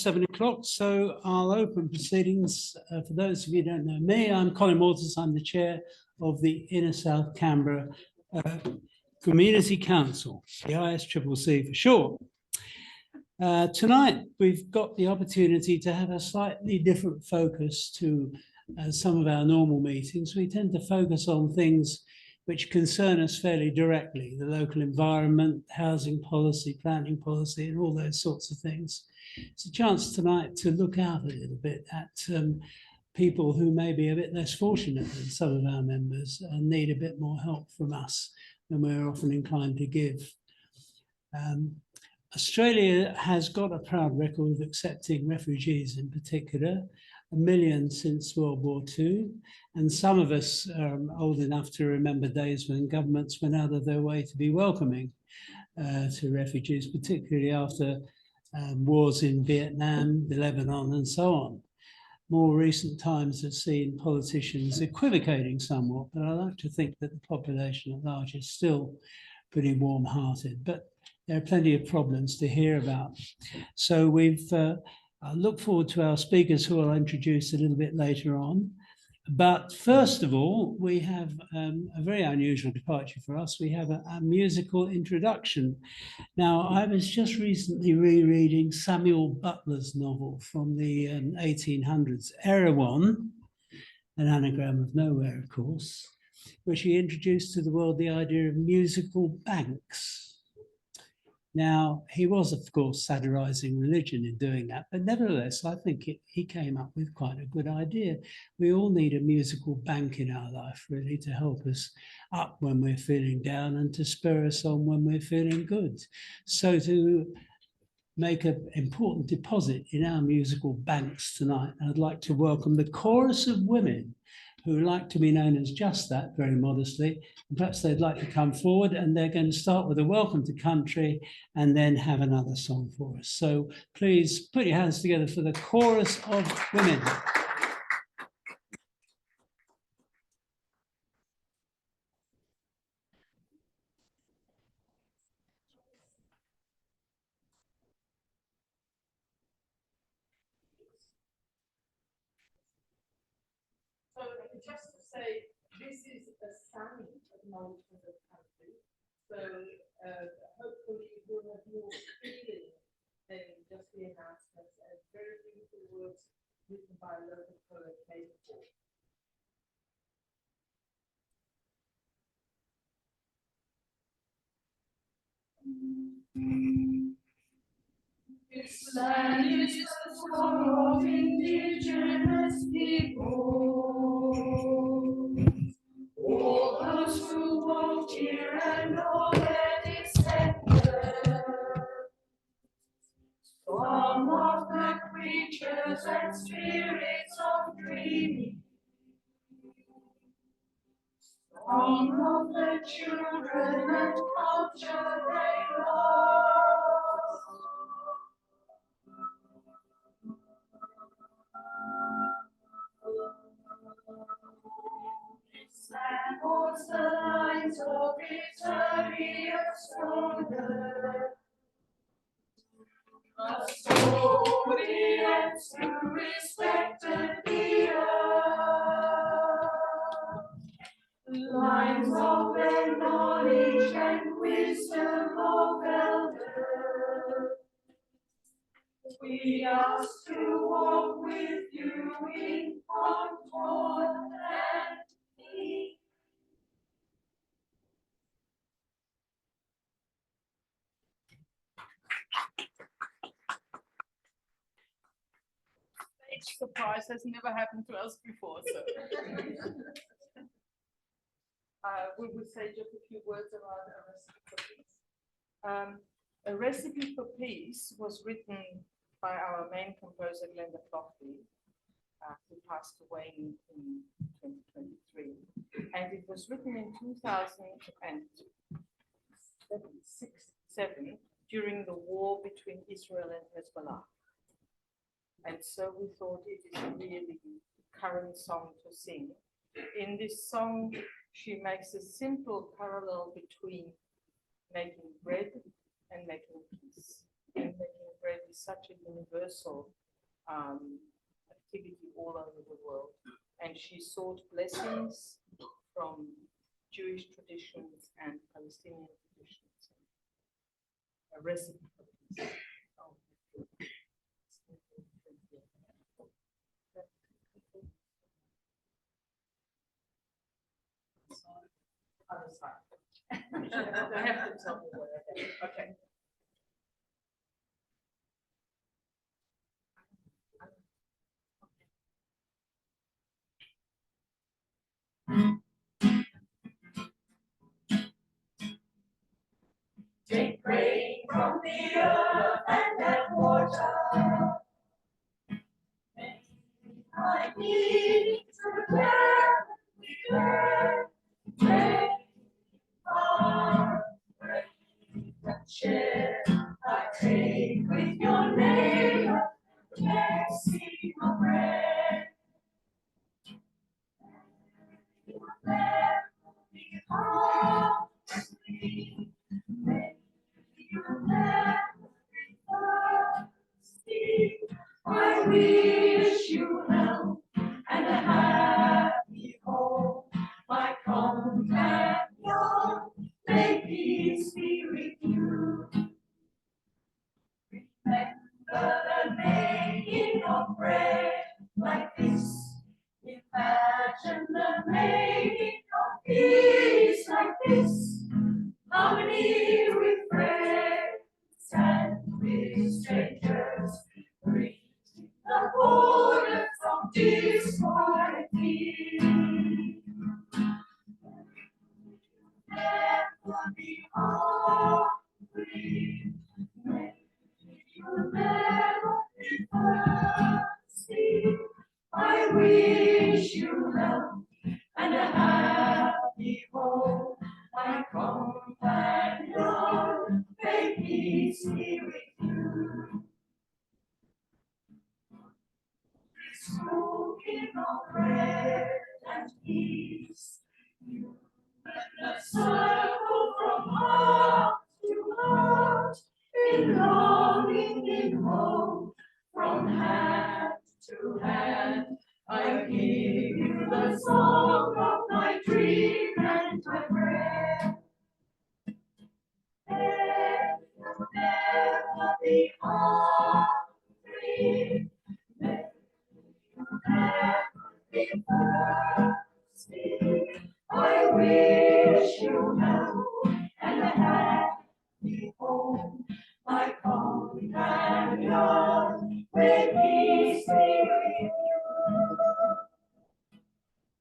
7 o'clock, so I'll open proceedings. For those of you who don't know me, I'm Colin Waters. I'm the chair of the Inner South Canberra Community Council, the ISCCC for short. Tonight, we've got the opportunity to have a slightly different focus to some of our normal meetings. We tend to focus on things which concern us fairly directly, the local environment, housing policy, planning policy, and all those sorts of things. It's a chance tonight to look out a little bit at people who may be a bit less fortunate than some of our members and need a bit more help from us than we're often inclined to give. Australia has got a proud record of accepting refugees in particular, 1 million since World War II. And some of us are old enough to remember days when governments went out of their way to be welcoming to refugees, particularly after wars in Vietnam, Lebanon, and so on. More recent times have seen politicians equivocating somewhat, but I like to think that the population at large is still pretty warm-hearted. But there are plenty of problems to hear about. So I look forward to our speakers, who I'll introduce a little bit later on. But first of all, we have a very unusual departure for us. We have a musical introduction. Now, I was just recently rereading Samuel Butler's novel from the 1800s, Erewhon, an anagram of nowhere, of course, which he introduced to the world the idea of musical banks. Now, he was, of course, satirizing religion in doing that, but nevertheless, I think he came up with quite a good idea. We all need a musical bank in our life, really, to help us up when we're feeling down and to spur us on when we're feeling good. So to make an important deposit in our musical banks tonight, I'd like to welcome the chorus of women who like to be known as just that, very modestly. And perhaps they'd like to come forward, and they're going to start with a welcome to country and then have another song for us. So please put your hands together for the chorus of women. So just to say, this is a sunny acknowledgement of country. So hopefully you will have more feeling than just the announcements, and very beautiful words written by a local poet, capable. This land is the song of indigenous people. All those who walked here and know their descendants. Some of the creatures and spirits of dreaming. Some of the children and culture they lost. And was the lines of eternity stronger. A story ends to respect the earth. Lines of their knowledge and wisdom of elders. We ask to walk with you in concord and peace. Surprise has never happened to us before, so we would say just a few words about A Recipe for Peace was written by our main composer, Glenda Flockley, who passed away in 2023, and it was written in 2007 during the war between Israel and Hezbollah. And so we thought it is a really current song to sing. In this song, she makes a simple parallel between making bread and making peace. and making bread is such a universal activity all over the world. And she sought blessings from Jewish traditions and Palestinian traditions. A recipe for this. Other side. I have to tell you where I am. Okay. Take rain from the earth and let water. I need to dwell with her. Share I take with your neighbor. Let's see my bread. You will never be hungry. You will never be thirsty. I wish you health and a happy home. My companion, may peace be with you. Remember the making of bread like this. Imagine the making of peace like this. Harmony with friends and with strangers. Breathe the border from disquiet. Never be hungry. You'll never be thirsty. I wish you health and a happy home. My companion, may peace be with you. Smoking of bread and peace. You in a circle from heart to heart, belonging in hope, from hand to hand. I give you the song of my dream and my prayer. You'll never be hungry. You'll never be thirsty. I wish you health and a happy home. My companion, may peace be with you.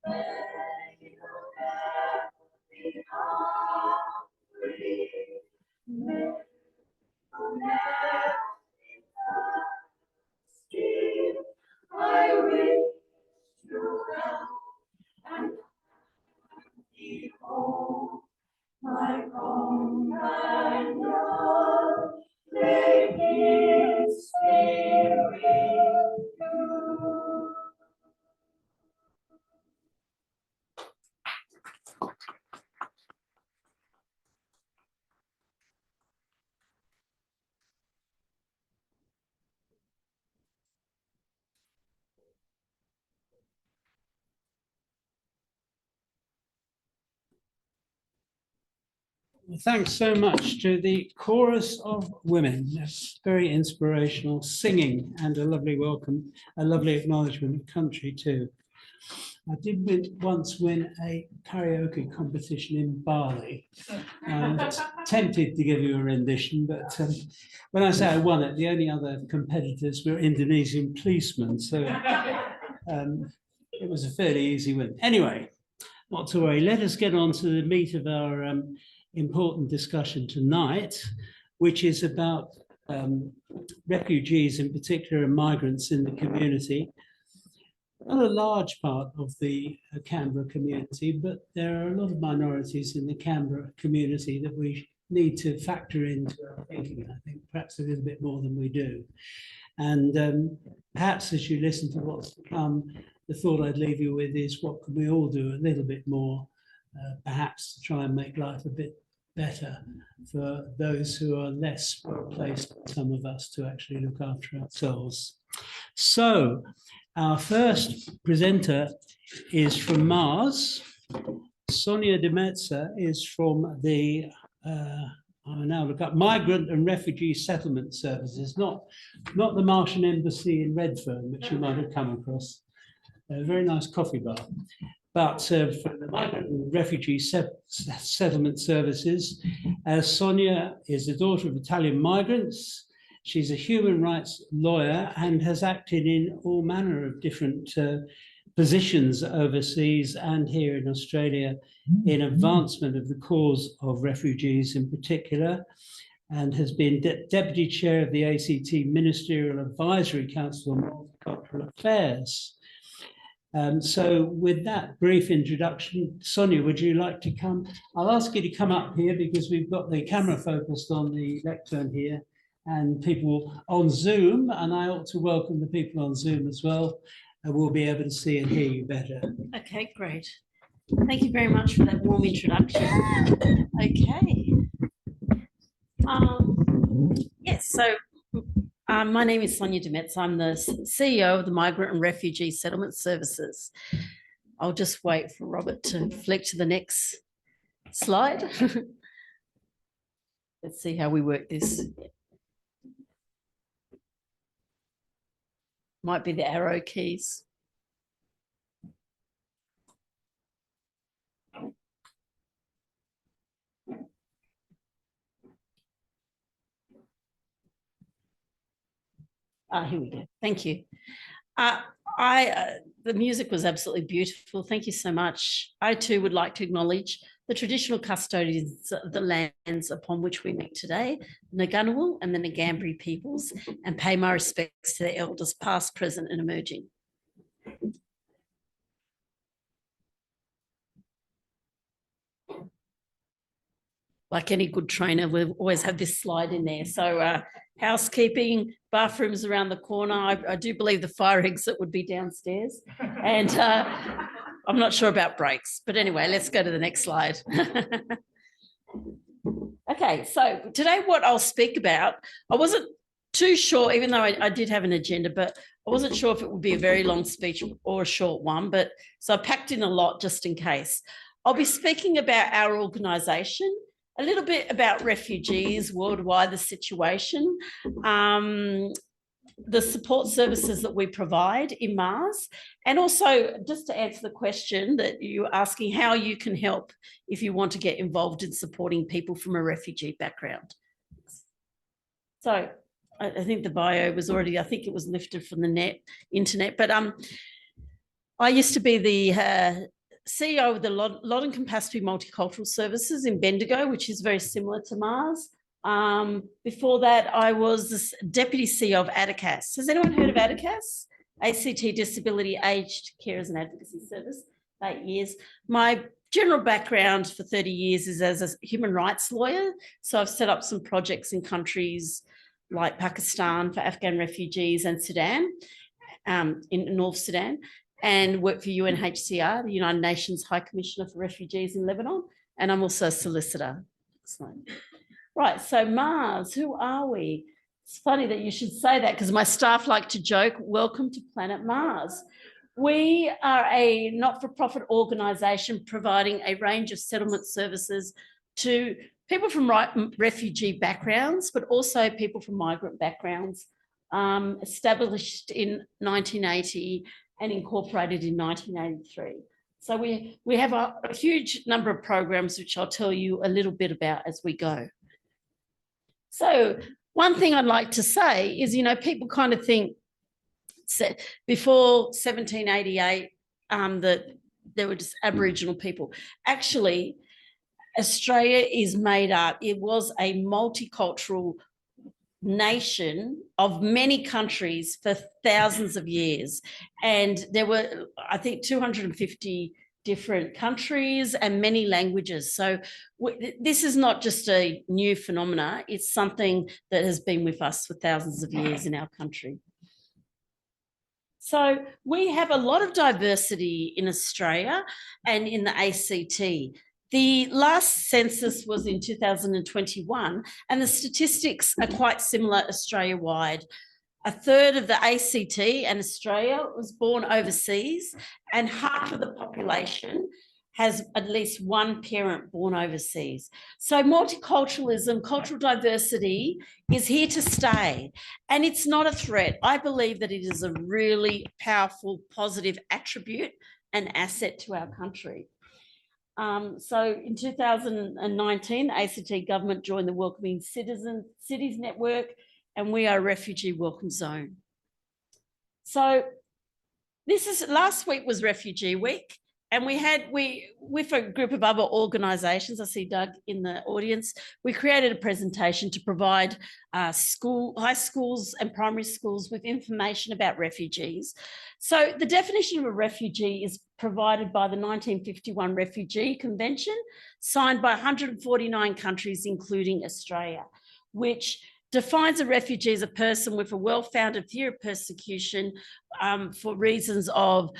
May you never be hungry. May you never be thirsty. I wish you health and happy home. My companion, may peace be with you. Thanks so much to the chorus of women. That's very inspirational singing and a lovely welcome, a lovely acknowledgement of country too. I did once win a karaoke competition in Bali. I'm tempted to give you a rendition, but when I say I won it, the only other competitors were Indonesian policemen. So it was a fairly easy win. Anyway, not to worry. Let us get on to the meat of our important discussion tonight, which is about refugees in particular and migrants in the community. Not a large part of the Canberra community, but there are a lot of minorities in the Canberra community that we need to factor into our thinking, I think, perhaps a little bit more than we do. And perhaps as you listen to what's to come, the thought I'd leave you with is what can we all do a little bit more, perhaps to try and make life a bit better for those who are less placed, some of us, to actually look after ourselves. So our first presenter is from Mars. Sonia de Mezza is from the I now look up Migrant and Refugee Settlement Services, not the Martian Embassy in Redfern, which you might have come across. A very nice coffee bar. But for the Migrant and Refugee Settlement Services, Sonia is the daughter of Italian migrants. She's a human rights lawyer and has acted in all manner of different positions overseas and here in Australia in advancement of the cause of refugees in particular, and has been Deputy Chair of the ACT Ministerial Advisory Council on Multicultural Affairs. So with that brief introduction, Sonia, would you like to come? I'll ask you to come up here because we've got the camera focused on the lectern here and people on Zoom, and I ought to welcome the people on Zoom as well. And we'll be able to see and hear you better. Okay, great. Thank you very much for that warm introduction. Okay. Yes, so my name is Sonia de Mezza. I'm the CEO of the Migrant and Refugee Settlement Services. I'll just wait for Robert to flick to the next slide. Let's see how we work this. Might be the arrow keys. Here we go. Thank you. The music was absolutely beautiful. Thank you so much. I too would like to acknowledge the traditional custodians of the lands upon which we meet today, the Ngunnawal and the Ngambri peoples, and pay my respects to their elders past, present and emerging. Like any good trainer, we've always had this slide in there. So housekeeping, bathrooms around the corner. I do believe the fire exit would be downstairs. And I'm not sure about breaks. But anyway, let's go to the next slide. Okay, so today what I'll speak about, I wasn't too sure, even though I did have an agenda, but I wasn't sure if it would be a very long speech or a short one. But so I packed in a lot just in case. I'll be speaking about our organisation, a little bit about refugees worldwide, the situation, the support services that we provide in Mars, and also just to answer the question that you're asking, how you can help if you want to get involved in supporting people from a refugee background. So I think the bio was already, I think it was lifted from the internet, but I used to be the CEO of the Loddon Capacity Multicultural Services in Bendigo, which is very similar to Mars. Before that, I was the Deputy CEO of ADACAS. Has anyone heard of ADACAS? ACT Disability Aged Carers and Advocacy Service, 8 years. My general background for 30 years is as a human rights lawyer. So I've set up some projects in countries like Pakistan for Afghan refugees and Sudan, in North Sudan, and work for UNHCR, the United Nations High Commissioner for Refugees in Lebanon, and I'm also a solicitor. Excellent. Right, so Mars, who are we? It's funny that you should say that because my staff like to joke, welcome to planet Mars. We are a not-for-profit organisation providing a range of settlement services to people from refugee backgrounds, but also people from migrant backgrounds, established in 1980 and incorporated in 1983. So we have a huge number of programs, which I'll tell you a little bit about as we go. So one thing I'd like to say is, you know, people kind of think before 1788 that there were just Aboriginal people. Actually, Australia is made up, it was a multicultural nation of many countries for thousands of years. And there were, I think, 250 different countries and many languages. So this is not just a new phenomena, it's something that has been with us for thousands of years in our country. So we have a lot of diversity in Australia and in the ACT. The last census was in 2021, and the statistics are quite similar Australia-wide. A third of the ACT and Australia was born overseas, and half of the population has at least one parent born overseas. So multiculturalism, cultural diversity is here to stay, and it's not a threat. I believe that it is a really powerful, positive attribute and asset to our country. So in 2019, the ACT government joined the Welcoming Cities Network, and we are a refugee welcome zone. So last week was Refugee Week, and with a group of other organisations, I see Doug in the audience, we created a presentation to provide high schools and primary schools with information about refugees. So the definition of a refugee is provided by the 1951 Refugee Convention, signed by 149 countries, including Australia, which defines a refugee as a person with a well-founded fear of persecution for reasons of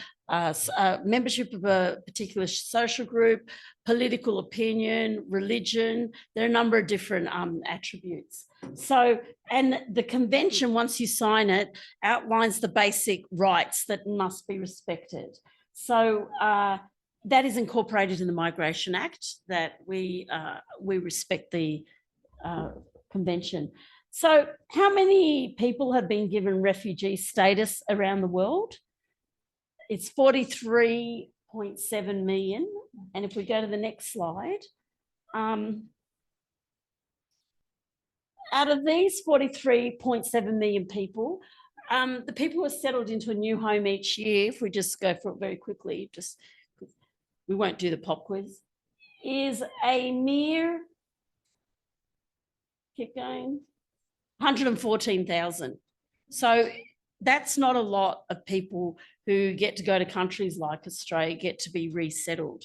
membership of a particular social group, political opinion, religion. There are a number of different attributes. So, and the convention, once you sign it, outlines the basic rights that must be respected. So that is incorporated in the Migration Act, that we respect the convention. So how many people have been given refugee status around the world? It's 43.7 million. And if we go to the next slide, out of these 43.7 million people, the people who are settled into a new home each year, if we just go for it very quickly, we won't do the pop quiz, is a mere, keep going, 114,000. So that's not a lot of people who get to go to countries like Australia, get to be resettled.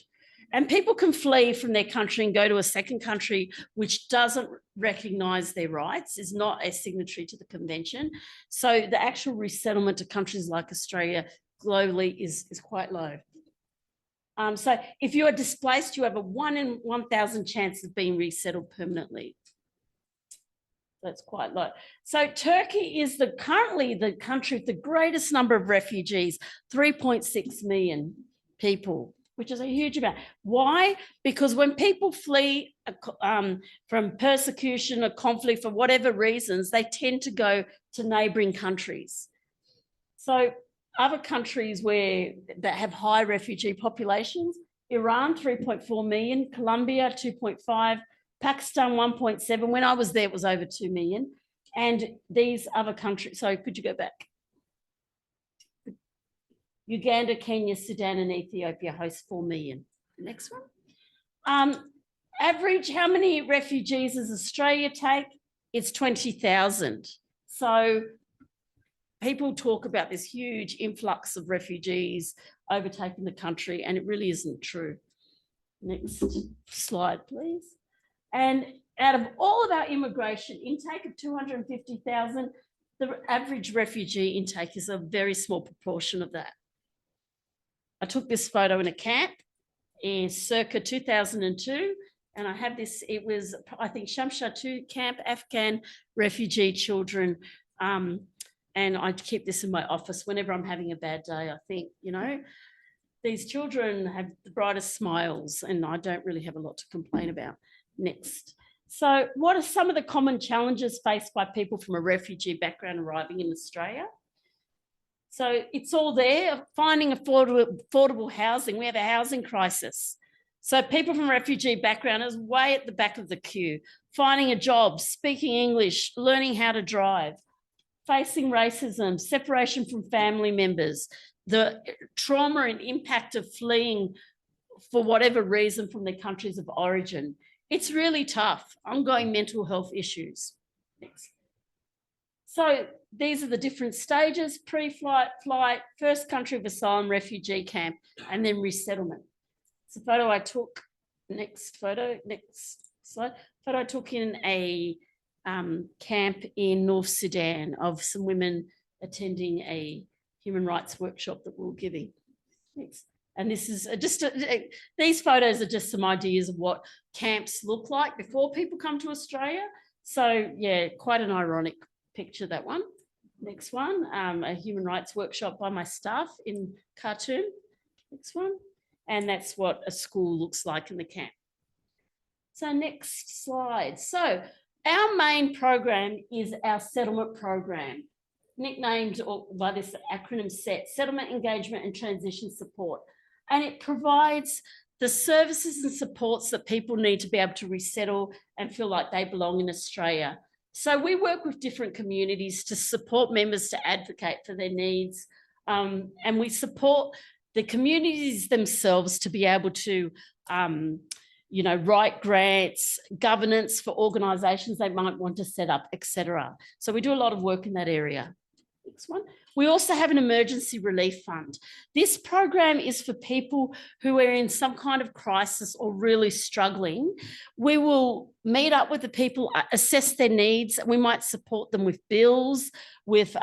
And people can flee from their country and go to a second country which doesn't recognise their rights, is not a signatory to the convention. So the actual resettlement to countries like Australia globally is quite low. So if you are displaced, you have a 1 in 1,000 chance of being resettled permanently. That's quite low. So Turkey is currently the country with the greatest number of refugees, 3.6 million people, which is a huge amount. Why? Because when people flee from persecution or conflict for whatever reasons, they tend to go to neighbouring countries. So other countries that have high refugee populations, Iran, 3.4 million, Colombia, 2.5, Pakistan, 1.7. When I was there, it was over 2 million. And these other countries, so could you go back? Uganda, Kenya, Sudan, and Ethiopia host 4 million. The next one. Average, how many refugees does Australia take? It's 20,000. So people talk about this huge influx of refugees overtaking the country, and it really isn't true. Next slide, please. And out of all of our immigration intake of 250,000, the average refugee intake is a very small proportion of that. I took this photo in a camp in circa 2002, and I have this, it was, I think, Shamshar 2 camp, Afghan refugee children, and I keep this in my office whenever I'm having a bad day. I think, you know, these children have the brightest smiles, and I don't really have a lot to complain about. Next. So what are some of the common challenges faced by people from a refugee background arriving in Australia? So it's all there, finding affordable housing. We have a housing crisis. So people from refugee background is way at the back of the queue. Finding a job, speaking English, learning how to drive, facing racism, separation from family members, the trauma and impact of fleeing for whatever reason from their countries of origin. It's really tough. Ongoing mental health issues. Next. So these are the different stages: pre-flight, flight, first country of asylum, refugee camp, and then resettlement. It's a photo I took. Next photo, next slide. Photo I took in a camp in North Sudan of some women attending a human rights workshop that we were giving. Next. And this is these photos are just some ideas of what camps look like before people come to Australia. So yeah, quite an ironic picture, that one. Next one, a human rights workshop by my staff in Khartoum. Next one. And that's what a school looks like in the camp. So next slide. So our main program is our settlement program, nicknamed by this acronym SET, Settlement Engagement and Transition Support. And it provides the services and supports that people need to be able to resettle and feel like they belong in Australia. So we work with different communities to support members to advocate for their needs. And we support the communities themselves to be able to, write grants, governance for organisations they might want to set up, etc. So we do a lot of work in that area. Next one. We also have an emergency relief fund. This program is for people who are in some kind of crisis or really struggling. We will meet up with the people, assess their needs. We might support them with bills, with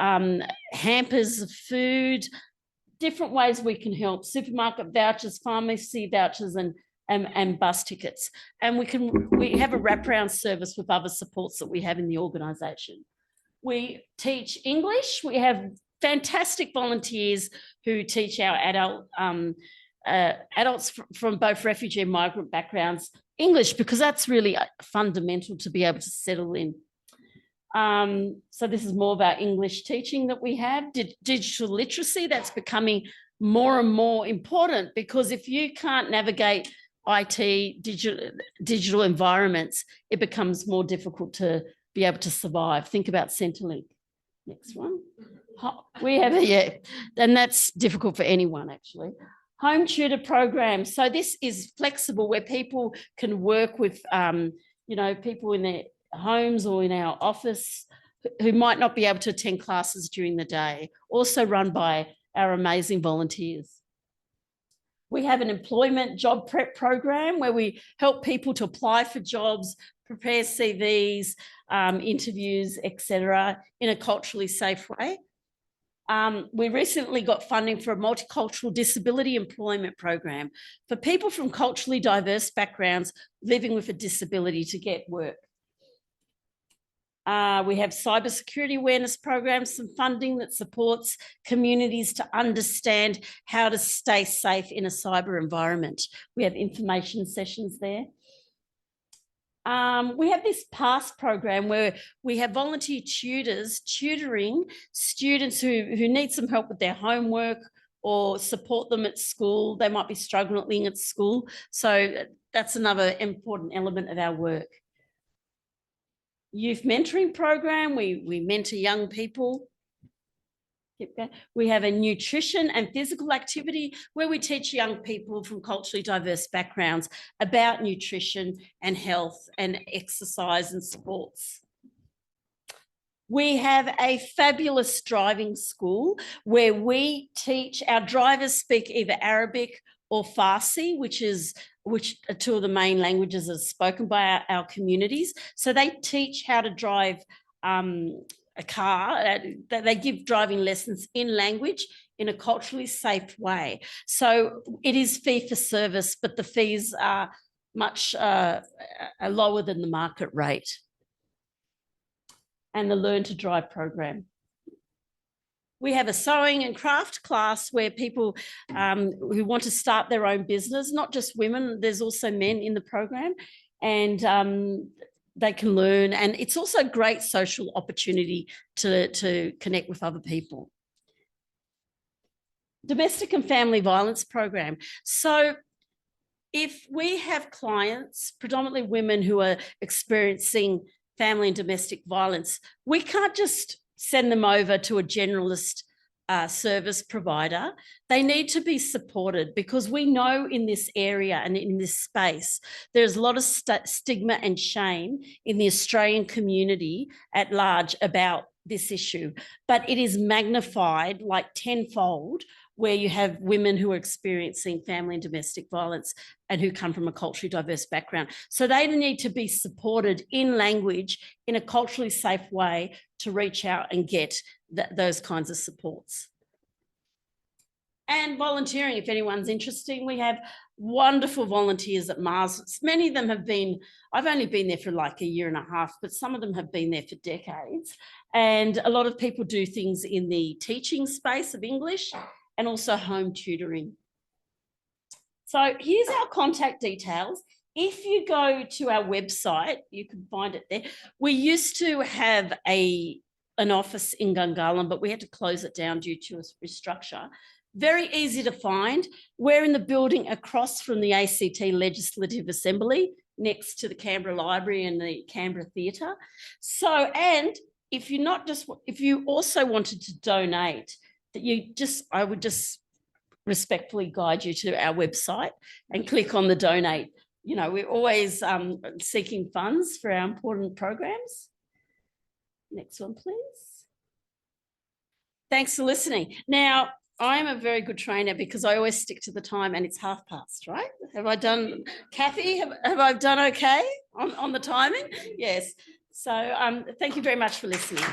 hampers of food, different ways we can help, supermarket vouchers, pharmacy vouchers, and bus tickets. And we have a wraparound service with other supports that we have in the organisation. We teach English. We have fantastic volunteers who teach our adults from both refugee and migrant backgrounds English, because that's really fundamental to be able to settle in. So this is more about English teaching that we have. Digital literacy, that's becoming more and more important, because if you can't navigate IT, digital environments, it becomes more difficult to be able to survive. Think about Centrelink. Next one. We have and that's difficult for anyone actually. Home tutor program. So this is flexible, where people can work with, people in their homes or in our office who might not be able to attend classes during the day, also run by our amazing volunteers. We have an employment job prep program where we help people to apply for jobs, prepare CVs, interviews, etc., in a culturally safe way. We recently got funding for a multicultural disability employment program for people from culturally diverse backgrounds living with a disability to get work. We have cybersecurity awareness programs, some funding that supports communities to understand how to stay safe in a cyber environment. We have information sessions there. We have this PASS program where we have volunteer tutors tutoring students who need some help with their homework or support them at school. They might be struggling at school. So that's another important element of our work. Youth mentoring program, we mentor young people. We have a nutrition and physical activity where we teach young people from culturally diverse backgrounds about nutrition and health and exercise and sports. We have a fabulous driving school where we teach, our drivers speak either Arabic or Farsi, which are two of the main languages that are spoken by our communities. So they teach how to drive a car. They give driving lessons in language in a culturally safe way. So it is fee for service, but the fees are much lower than the market rate. And the Learn to Drive program. We have a sewing and craft class where people who want to start their own business, not just women, there's also men in the program, and they can learn. And it's also a great social opportunity to connect with other people. Domestic and family violence program. So if we have clients, predominantly women who are experiencing family and domestic violence, we can't just send them over to a generalist service provider. They need to be supported, because we know in this area and in this space, there's a lot of stigma and shame in the Australian community at large about this issue, but it is magnified like tenfold where you have women who are experiencing family and domestic violence and who come from a culturally diverse background. So they need to be supported in language in a culturally safe way to reach out and get those kinds of supports. And volunteering, if anyone's interested. We have wonderful volunteers at Mars. Many of them have been, I've only been there for like a year and a half, but some of them have been there for decades. And a lot of people do things in the teaching space of English and also home tutoring. So here's our contact details. If you go to our website, you can find it there. We used to have an office in Gungahlin, but we had to close it down due to a restructure. Very easy to find. We're in the building across from the ACT Legislative Assembly, next to the Canberra Library and the Canberra Theatre. So, and if you're not just, if you also wanted to donate, I would just respectfully guide you to our website and click on the donate. You know, we're always seeking funds for our important programs. Next one, please. Thanks for listening. Now, I'm a very good trainer because I always stick to the time and it's past, right? Have I done, Kathy, have I done okay on the timing? Yes. So thank you very much for listening.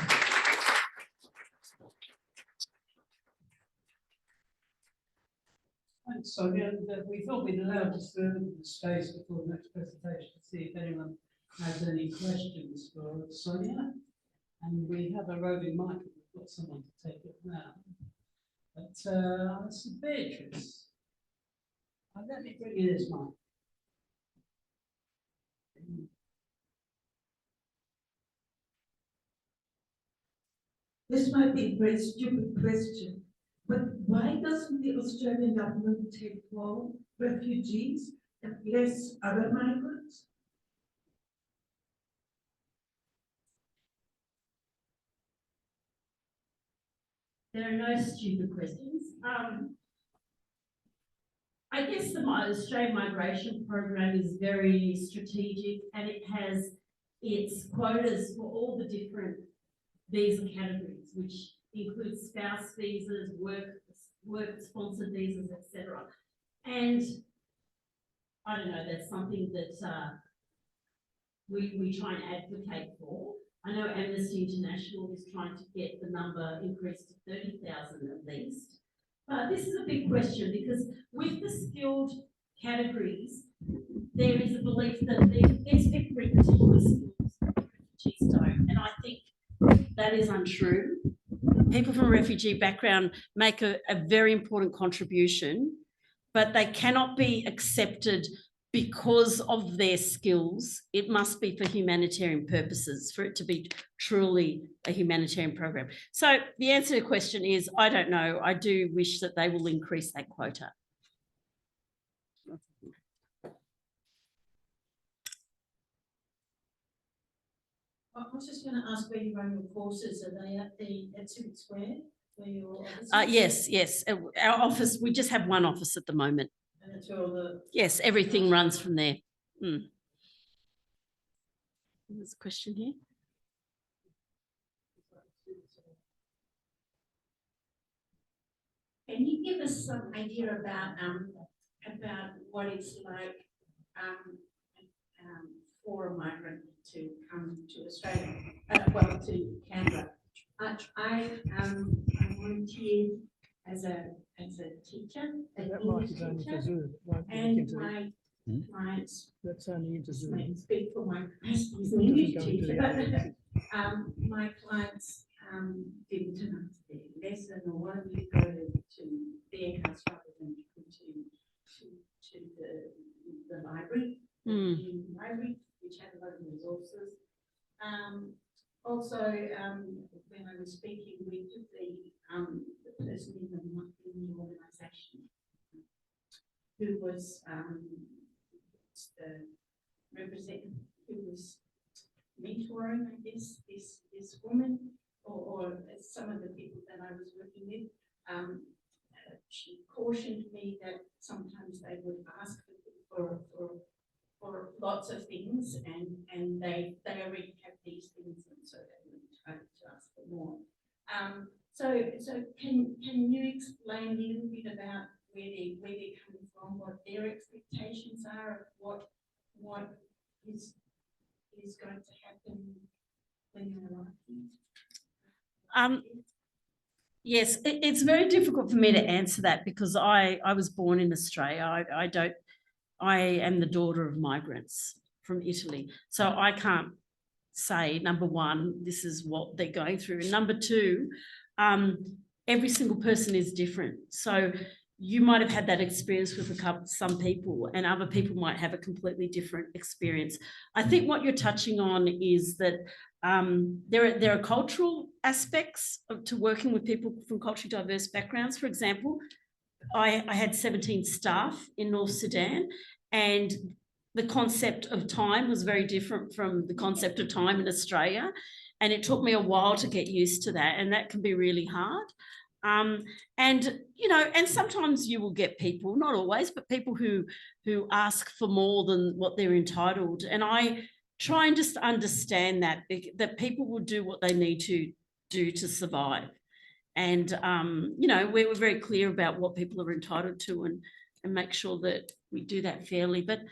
Thanks, Sonia. We thought we'd allow just a little bit of space before the next presentation to see if anyone has any questions for Sonia. And we have a roving mic. We've got someone to take it now. But it's Beatrice. Let me bring you this mic. This might be a very stupid question, but why doesn't the Australian government take more refugees and less other migrants? There are no stupid questions. I guess the Australian migration program is very strategic and it has its quotas for all the different visa categories, which includes spouse visas, work-sponsored visas, etc. And I don't know, that's something that we try and advocate for. I know Amnesty International is trying to get the number increased to 30,000 at least. But this is a big question because with the skilled categories, there is a belief that these people bring particular skills that refugees don't. And I think that is untrue. People from a refugee background make a very important contribution, but they cannot be accepted because of their skills. It must be for humanitarian purposes for it to be truly a humanitarian program. So the answer to the question is, I don't know. I do wish that they will increase that quota. I was just going to ask where you run your courses. Are they at Civic Square? Where your Yes. Our office, we just have one office at the moment. And that's where all the... Yes, everything runs from there. There's a question here. Can you give us some idea about what it's like for a migrant to come to Australia, to Canberra? I volunteered as a teacher, an English teacher, and my clients. That's only into Zoom. I speak for my capacity as an English teacher, but my clients didn't turn up to their lesson or wanted me to go to their house rather than to the library, the library, which had a lot of resources. Also, when I was speaking with the person in the organisation who was who was mentoring, I guess, this woman or some of the people that I was working with, she cautioned me that sometimes they would ask for lots of things and they already have these things, and so they wouldn't try to ask for more. So can you explain a little bit about where they're coming from, what their expectations are of what is going to happen when you arrive here? Yes, it's very difficult for me to answer that because I was born in Australia. I am the daughter of migrants from Italy. So I can't say, number one, this is what they're going through. And number two, every single person is different. So you might have had that experience with some people, and other people might have a completely different experience. I think what you're touching on is that there are cultural aspects to working with people from culturally diverse backgrounds. For example, I had 17 staff in North Sudan, and the concept of time was very different from the concept of time in Australia. And it took me a while to get used to that, and that can be really hard. And, you know, and sometimes you will get people, not always, but people who ask for more than what they're entitled. And I try and just understand that people will do what they need to do to survive. And, you know, we're very clear about what people are entitled to and make sure that we do that fairly. But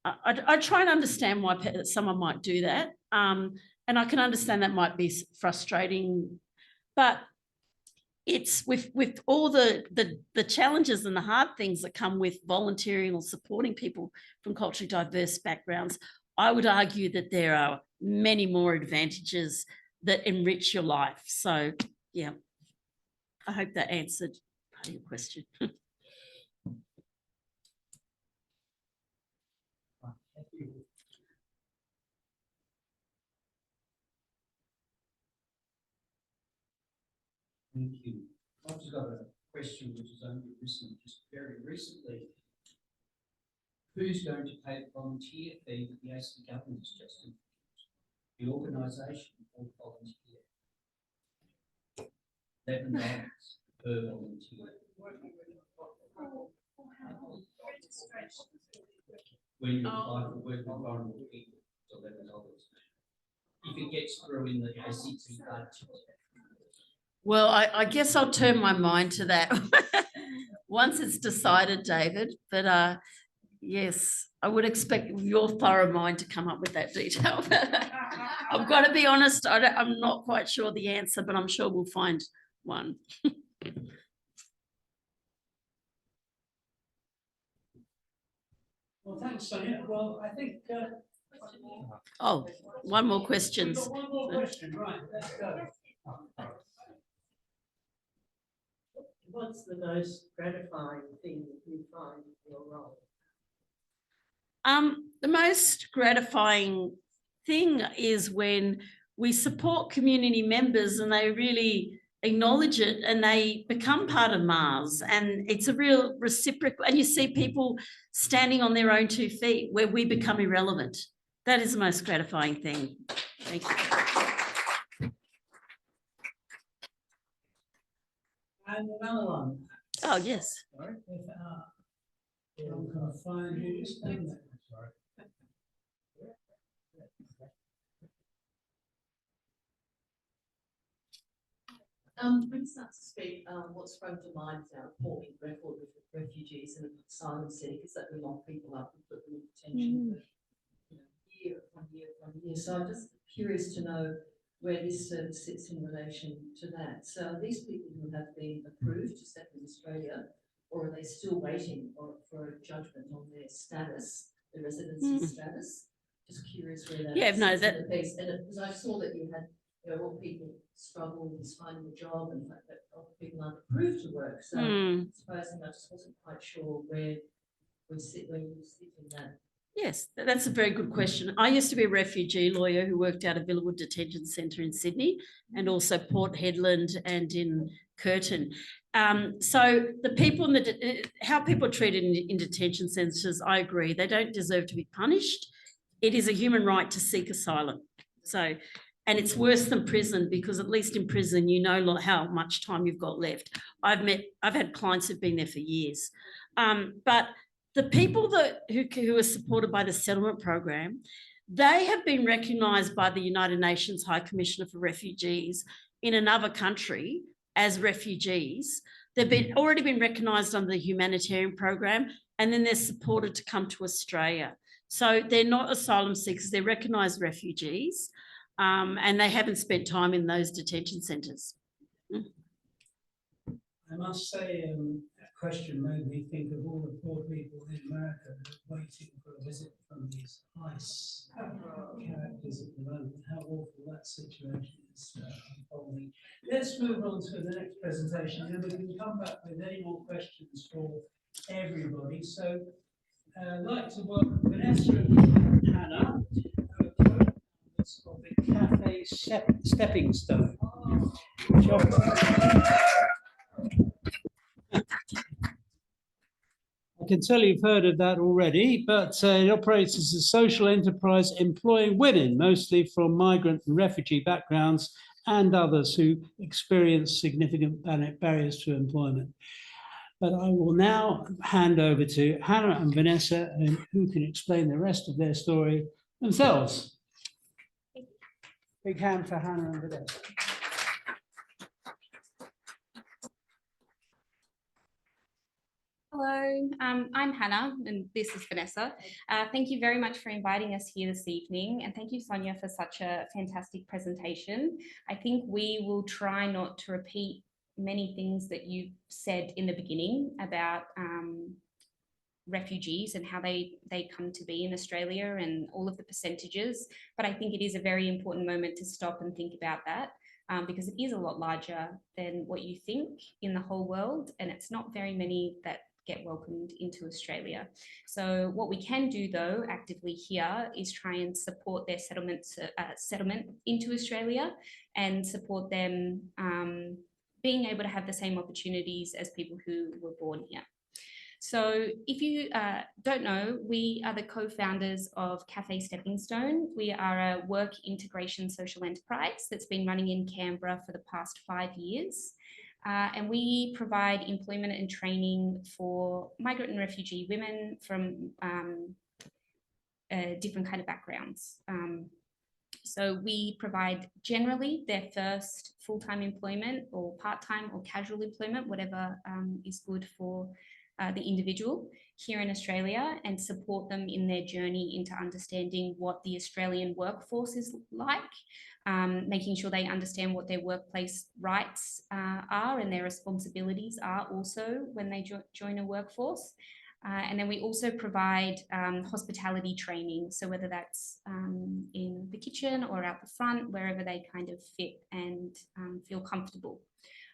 I try and understand why someone might do that. And I can understand that might be frustrating, but it's with all the challenges and the hard things that come with volunteering or supporting people from culturally diverse backgrounds, I would argue that there are many more advantages that enrich your life. So, yeah, I hope that answered part of your question. Thank you. Thank you. I've just got a question which has only arisen just very recently. Who's going to pay the volunteer fee that the ACT government has just introduced? The organisation or volunteer? $11 per volunteer. When you apply for work with vulnerable people, it's $11. If it gets through in the ACT budget. Well, I guess I'll turn my mind to that once it's decided, David. But yes, I would expect your thorough mind to come up with that detail. I've got to be honest, I'm not quite sure the answer, but I'm sure we'll find one. Well, thanks, Sonia. Well, I think. Oh, one more question. We've got one more question, right? Let's go. What's the most gratifying thing that you find in your role? The most gratifying thing is when we support community members and they really acknowledge it and they become part of Mars, and it's a real reciprocal, and you see people standing on their own 2 feet where we become irrelevant. That is the most gratifying thing. Thank you. And another one. Oh, yes. Sorry, if I'm going to find who's done that. Sorry. When you start to speak, what sprung to mind is our appalling record with refugees and asylum seekers that we lock people up and put them in detention for year upon year upon year. So I'm just curious to know where this service sits in relation to that. So are these people who have been approved to settle in Australia, or are they still waiting for a judgment on their status, their residency status? Just curious where that sits in the piece. And because I saw that you had, all people struggle with finding a job, and the fact that people aren't approved to work. So supposing I just wasn't quite sure where you sit in that. Yes, that's a very good question. I used to be a refugee lawyer who worked out of Villawood Detention Centre in Sydney and also Port Hedland and in Curtin. So the people how people are treated in detention centres, I agree, they don't deserve to be punished. It is a human right to seek asylum. So, and it's worse than prison, because at least in prison, you know how much time you've got left. I've had clients who've been there for years. But the people who are supported by the settlement program, they have been recognised by the United Nations High Commissioner for Refugees in another country as refugees. They've already been recognised under the humanitarian program, and then they're supported to come to Australia. So they're not asylum seekers, they're recognised refugees, and they haven't spent time in those detention centres. I must say, that question made me think of all the poor people in America that are waiting for a visit from these ICE characters at the moment. How awful that situation is unfolding. Let's move on to the next presentation, and we can come back with any more questions for everybody. So I'd like to welcome Vanessa and Hannah, who are co-founders of the Cafe Stepping Stone, which I can tell you've heard of that already, but it operates as a social enterprise employing women, mostly from migrant and refugee backgrounds and others who experience significant barriers to employment. But I will now hand over to Hannah and Vanessa, who can explain the rest of their story themselves. Big hand for Hannah and Vanessa. Hello, I'm Hannah and this is Vanessa. Thank you very much for inviting us here this evening, and thank you, Sonia, for such a fantastic presentation. I think we will try not to repeat many things that you said in the beginning about refugees and how they come to be in Australia and all of the percentages, but I think it is a very important moment to stop and think about that. Because it is a lot larger than what you think in the whole world, and it's not very many that get welcomed into Australia. So what we can do though actively here is try and support their settlement into Australia and support them being able to have the same opportunities as people who were born here. So if you don't know, we are the co-founders of Cafe Stepping Stone. We are a work integration social enterprise that's been running in Canberra for the past 5 years. And we provide employment and training for migrant and refugee women from different kind of backgrounds. So we provide generally their first full-time employment or part-time or casual employment, whatever is good for the individual here in Australia, and support them in their journey into understanding what the Australian workforce is like, making sure they understand what their workplace rights are and their responsibilities are also when they join a workforce. And then we also provide hospitality training. So whether that's in the kitchen or out the front, wherever they kind of fit and feel comfortable.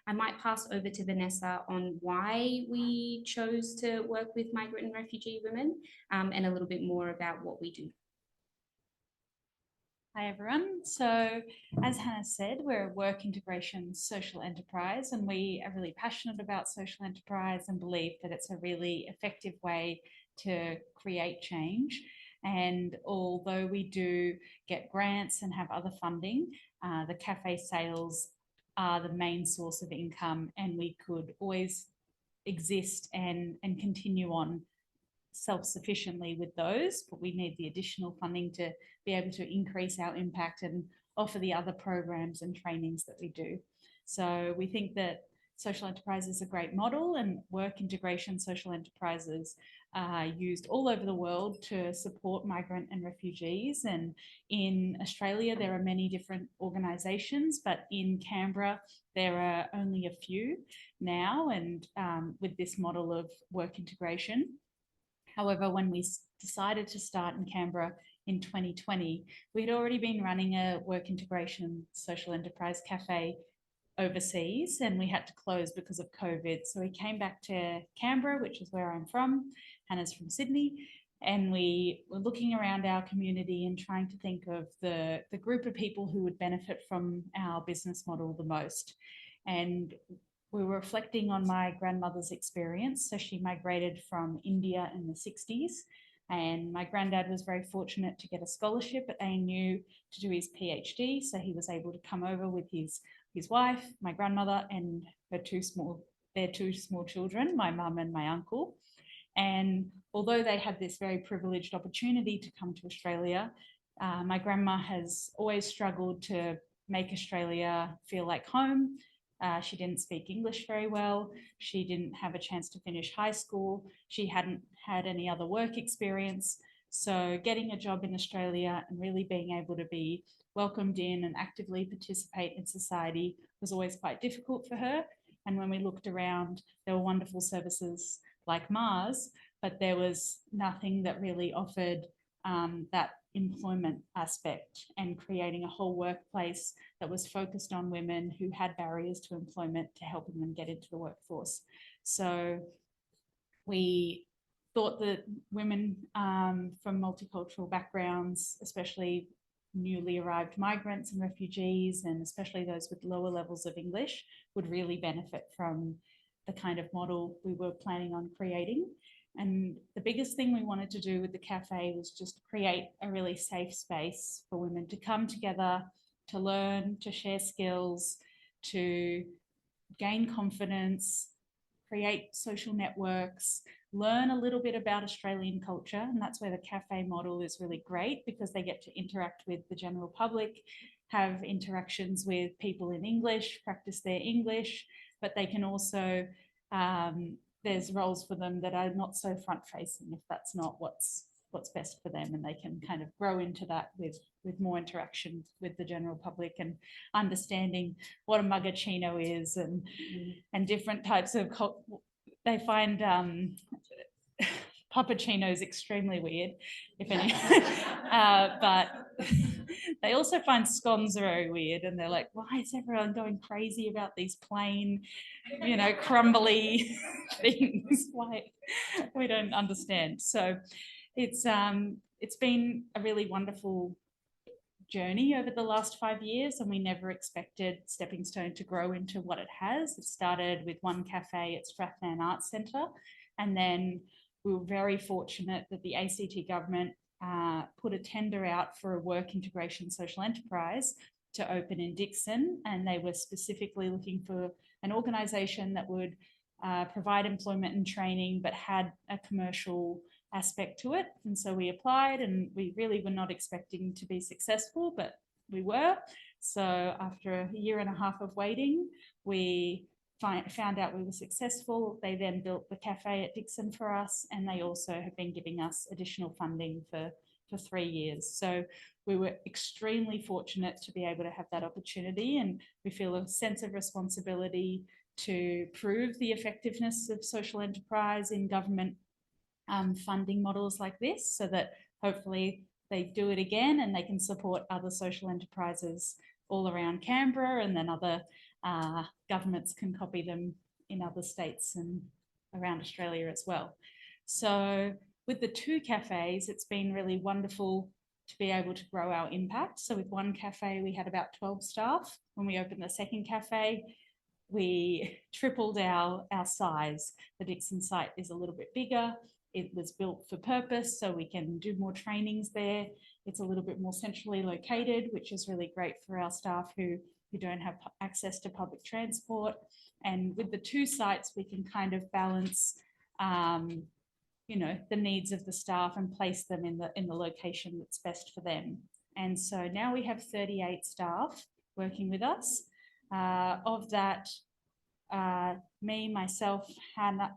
I might pass over to Vanessa on why we chose to work with migrant and refugee women and a little bit more about what we do. Hi everyone. So as Hannah said, we're a work integration social enterprise, and we are really passionate about social enterprise and believe that it's a really effective way to create change. And although we do get grants and have other funding, the cafe sales are the main source of income, and we could always exist and continue on self-sufficiently with those, but we need the additional funding to be able to increase our impact and offer the other programs and trainings that we do. So we think that social enterprise is a great model, and work integration social enterprises are used all over the world to support migrant and refugees. And in Australia, there are many different organisations, but in Canberra, there are only a few now, and with this model of work integration. However, when we decided to start in Canberra in 2020, we had already been running a work integration social enterprise cafe overseas, and we had to close because of COVID. So we came back to Canberra, which is where I'm from. Hannah's from Sydney. And we were looking around our community and trying to think of the group of people who would benefit from our business model the most. And we were reflecting on my grandmother's experience. So she migrated from India in the 60s. And my granddad was very fortunate to get a scholarship at ANU to do his PhD. So he was able to come over with his wife, my grandmother, and their two small children, my mum and my uncle. And although they had this very privileged opportunity to come to Australia, my grandma has always struggled to make Australia feel like home. She didn't speak English very well. She didn't have a chance to finish high school. She hadn't had any other work experience. So getting a job in Australia and really being able to be welcomed in and actively participate in society was always quite difficult for her. And when we looked around, there were wonderful services like Mars, but there was nothing that really offered that employment aspect and creating a whole workplace that was focused on women who had barriers to employment to helping them get into the workforce. So we thought that women from multicultural backgrounds, especially newly arrived migrants and refugees, and especially those with lower levels of English, would really benefit from the kind of model we were planning on creating. And the biggest thing we wanted to do with the cafe was just create a really safe space for women to come together, to learn, to share skills, to gain confidence, create social networks, learn a little bit about Australian culture. And that's where the cafe model is really great, because they get to interact with the general public, have interactions with people in English, practice their English, but they can also, there's roles for them that are not so front facing if that's not what's best for them, and they can kind of grow into that with more interaction with the general public and understanding what a mugger-chino is and different types of, they find puppuccinos extremely weird, if any, but they also find scones very weird, and they're like, why is everyone going crazy about these plain, you know, crumbly things? Why? We don't understand. So it's been a really wonderful journey over the last 5 years, and we never expected Stepping Stone to grow into what it has. It started with one cafe at Strathnairn Arts Centre, and then we were very fortunate that the ACT government put a tender out for a work integration social enterprise to open in Dixon, and they were specifically looking for an organisation that would provide employment and training but had a commercial aspect to it. And so we applied, and we really were not expecting to be successful, but we were. So after 1.5 years of waiting, we found out we were successful. They then built the cafe at Dixon for us, and they also have been giving us additional funding for 3 years. So we were extremely fortunate to be able to have that opportunity, and we feel a sense of responsibility to prove the effectiveness of social enterprise in government funding models like this, so that hopefully they do it again and they can support other social enterprises all around Canberra, and then other governments can copy them in other states and around Australia as well. So with the 2 cafes, it's been really wonderful to be able to grow our impact. So with one cafe, we had about 12 staff. When we opened the second cafe, we tripled our size. The Dixon site is a little bit bigger. It was built for purpose, so we can do more trainings there. It's a little bit more centrally located, which is really great for our staff who don't have access to public transport. And with the 2 sites, we can kind of balance, you know, the needs of the staff and place them in the location that's best for them. And so now we have 38 staff working with us. Of that, me, myself, Hannah,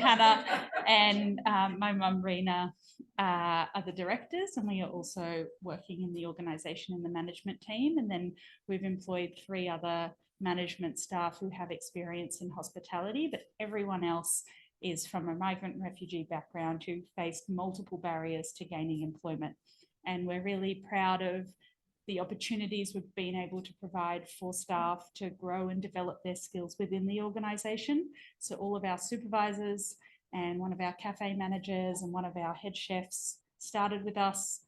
Hannah, and my mum, Rena, are the directors, and we are also working in the organisation in the management team. And then we've employed 3 other management staff who have experience in hospitality, but everyone else is from a migrant and refugee background who faced multiple barriers to gaining employment. And we're really proud of the opportunities we've been able to provide for staff to grow and develop their skills within the organisation. So all of our supervisors and one of our cafe managers and one of our head chefs started with us,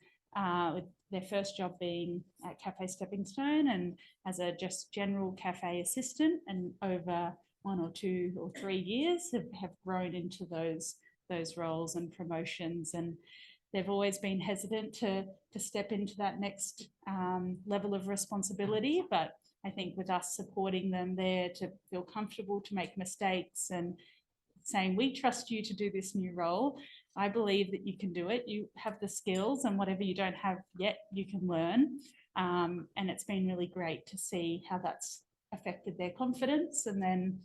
with their first job being at Cafe Stepping Stone and as a just general cafe assistant, and over 1 or 2 or 3 years have grown into those roles and promotions. And they've always been hesitant to step into that next level of responsibility. But I think with us supporting them there to feel comfortable to make mistakes and saying, we trust you to do this new role, I believe that you can do it. You have the skills, and whatever you don't have yet, you can learn. And it's been really great to see how that's affected their confidence. And then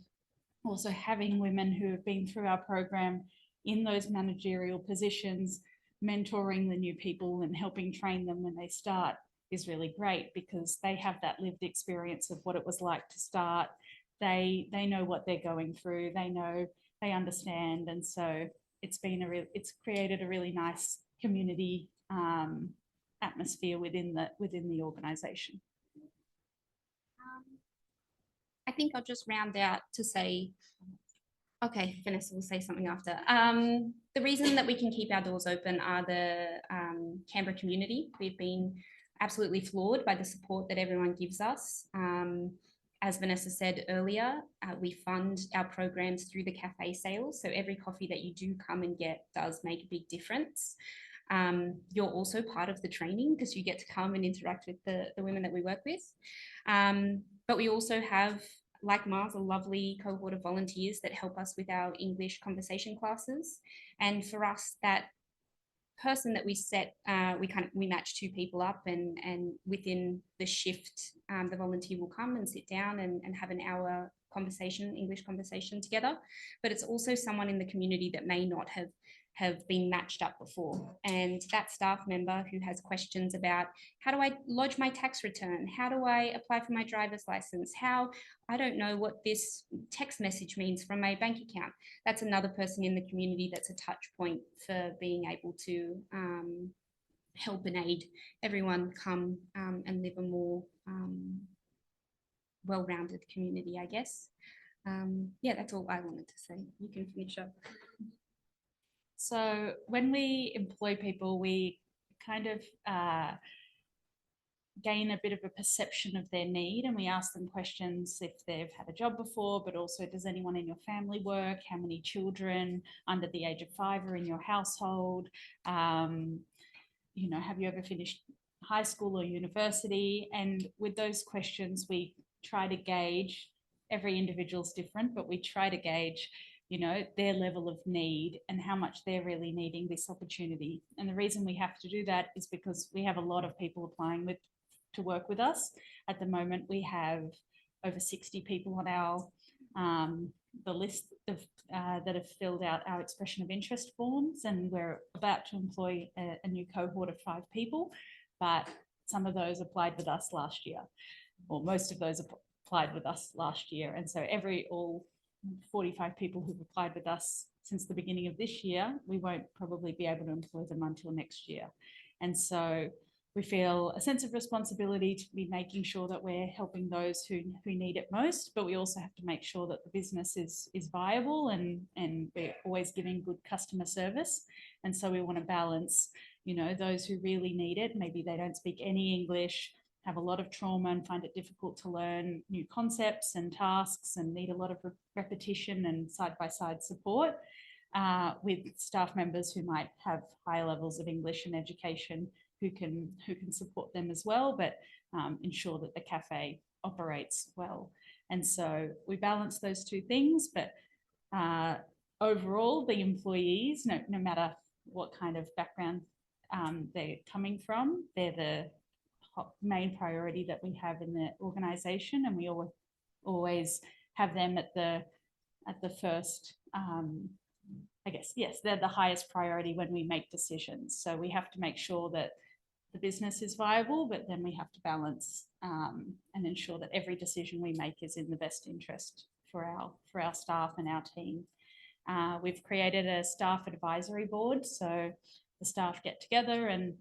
also having women who have been through our program in those managerial positions, mentoring the new people and helping train them when they start, is really great, because they have that lived experience of what it was like to start. They know what they're going through. They understand, and so it's created a really nice community atmosphere within the organisation. I think I'll just round out to say, okay, Vanessa will say something after. The reason that we can keep our doors open are the Canberra community. We've been absolutely floored by the support that everyone gives us. As Vanessa said earlier, we fund our programs through the cafe sales. So every coffee that you do come and get does make a big difference. You're also part of the training because you get to come and interact with the women that we work with. But we also have, like Mars, a lovely cohort of volunteers that help us with our English conversation classes. And for us, that person that we set, we match two people up, and within the shift, the volunteer will come and sit down and have an hour conversation, English conversation together. But it's also someone in the community that may not have been matched up before. And that staff member who has questions about, how do I lodge my tax return? How do I apply for my driver's license? I don't know what this text message means from my bank account. That's another person in the community that's a touch point for being able to help and aid everyone come and live a more well-rounded community, I guess. Yeah, that's all I wanted to say. You can finish up. So when we employ people, we kind of gain a bit of a perception of their need, and we ask them questions if they've had a job before, but also, does anyone in your family work? How many children under the age of 5 are in your household? Have you ever finished high school or university? And with those questions, we try to gauge, every individual's different, but we try to gauge their level of need and how much they're really needing this opportunity. And the reason we have to do that is because we have a lot of people applying to work with us. At the moment, we have over 60 people on our the list of that have filled out our expression of interest forms, and we're about to employ a new cohort of 5 people, but some of those applied with us last year, or most of those applied with us last year. And so all 45 people who've applied with us since the beginning of this year, we won't probably be able to employ them until next year. And so we feel a sense of responsibility to be making sure that we're helping those who need it most, but we also have to make sure that the business is viable, and we're always giving good customer service. And so we want to balance, those who really need it, maybe they don't speak any English, have a lot of trauma and find it difficult to learn new concepts and tasks, and need a lot of repetition and side-by-side support, with staff members who might have higher levels of English and education who can support them as well, but ensure that the cafe operates well. And so we balance those two things, but overall, the employees, no matter what kind of background they're coming from, they're the main priority that we have in the organisation, and we always have them at the first, I guess, yes, they're the highest priority when we make decisions. So we have to make sure that the business is viable, but then we have to balance and ensure that every decision we make is in the best interest for our staff and our team. We've created a staff advisory board, so the staff get together and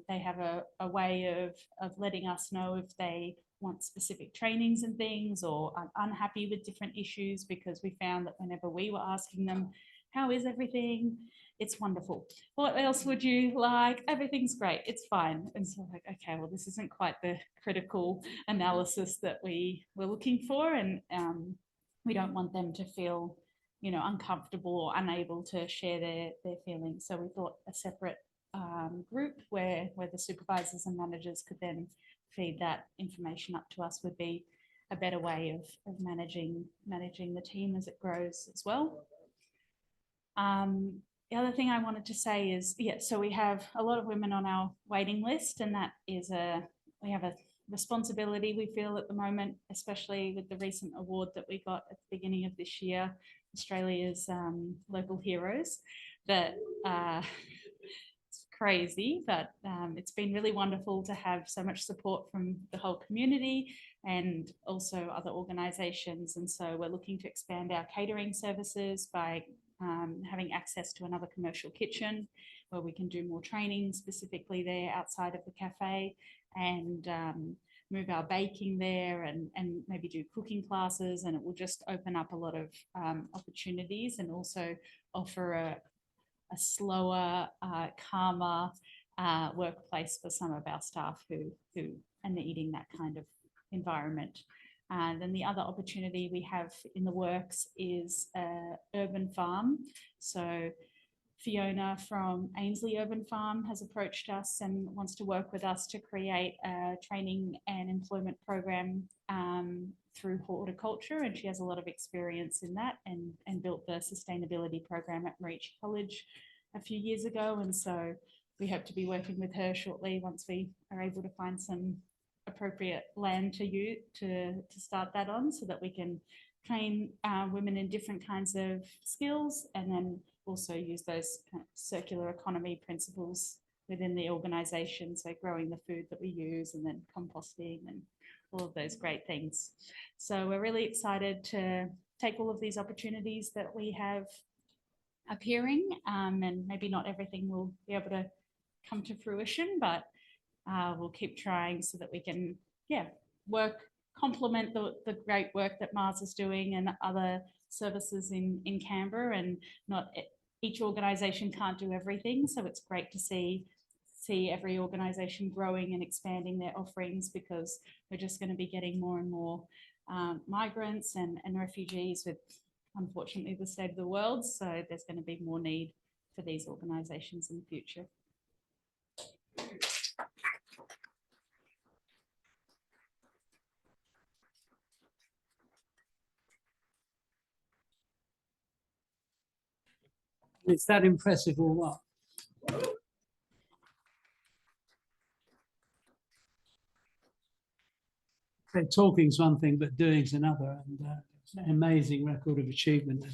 they have a way of letting us know if they want specific trainings and things, or are unhappy with different issues, because we found that whenever we were asking them, how is everything? It's wonderful. What else would you like? Everything's great. It's fine. And so like, okay, well, this isn't quite the critical analysis that we were looking for. And we don't want them to feel, uncomfortable or unable to share their feelings. So we thought a separate group where the supervisors and managers could then feed that information up to us would be a better way of managing the team as it grows as well. The other thing I wanted to say is, so we have a lot of women on our waiting list, and that is we have a responsibility, we feel, at the moment, especially with the recent award that we got at the beginning of this year, Australia's Local Heroes, that crazy, but it's been really wonderful to have so much support from the whole community and also other organisations. And so we're looking to expand our catering services by having access to another commercial kitchen where we can do more training specifically there outside of the cafe, and move our baking there, and maybe do cooking classes, and it will just open up a lot of opportunities, and also offer a slower, calmer workplace for some of our staff who are needing that kind of environment. And then the other opportunity we have in the works is an urban farm. So Fiona from Ainsley Urban Farm has approached us and wants to work with us to create a training and employment program through horticulture, and she has a lot of experience in that, and built the sustainability program at Reach College a few years ago. And so we hope to be working with her shortly once we are able to find some appropriate land to start that on, so that we can train women in different kinds of skills, and then also use those kind of circular economy principles within the organisation, so growing the food that we use, and then composting and all of those great things. So we're really excited to take all of these opportunities that we have appearing, and maybe not everything will be able to come to fruition, but we'll keep trying so that we can, complement the great work that Mars is doing and other services in Canberra. And not each organisation can't do everything, so it's great to see every organisation growing and expanding their offerings, because we're just going to be getting more and more migrants and refugees with, unfortunately, the state of the world. So there's going to be more need for these organisations in the future. It's that impressive or what? So talking's one thing, but doing's another, and it's an amazing record of achievement.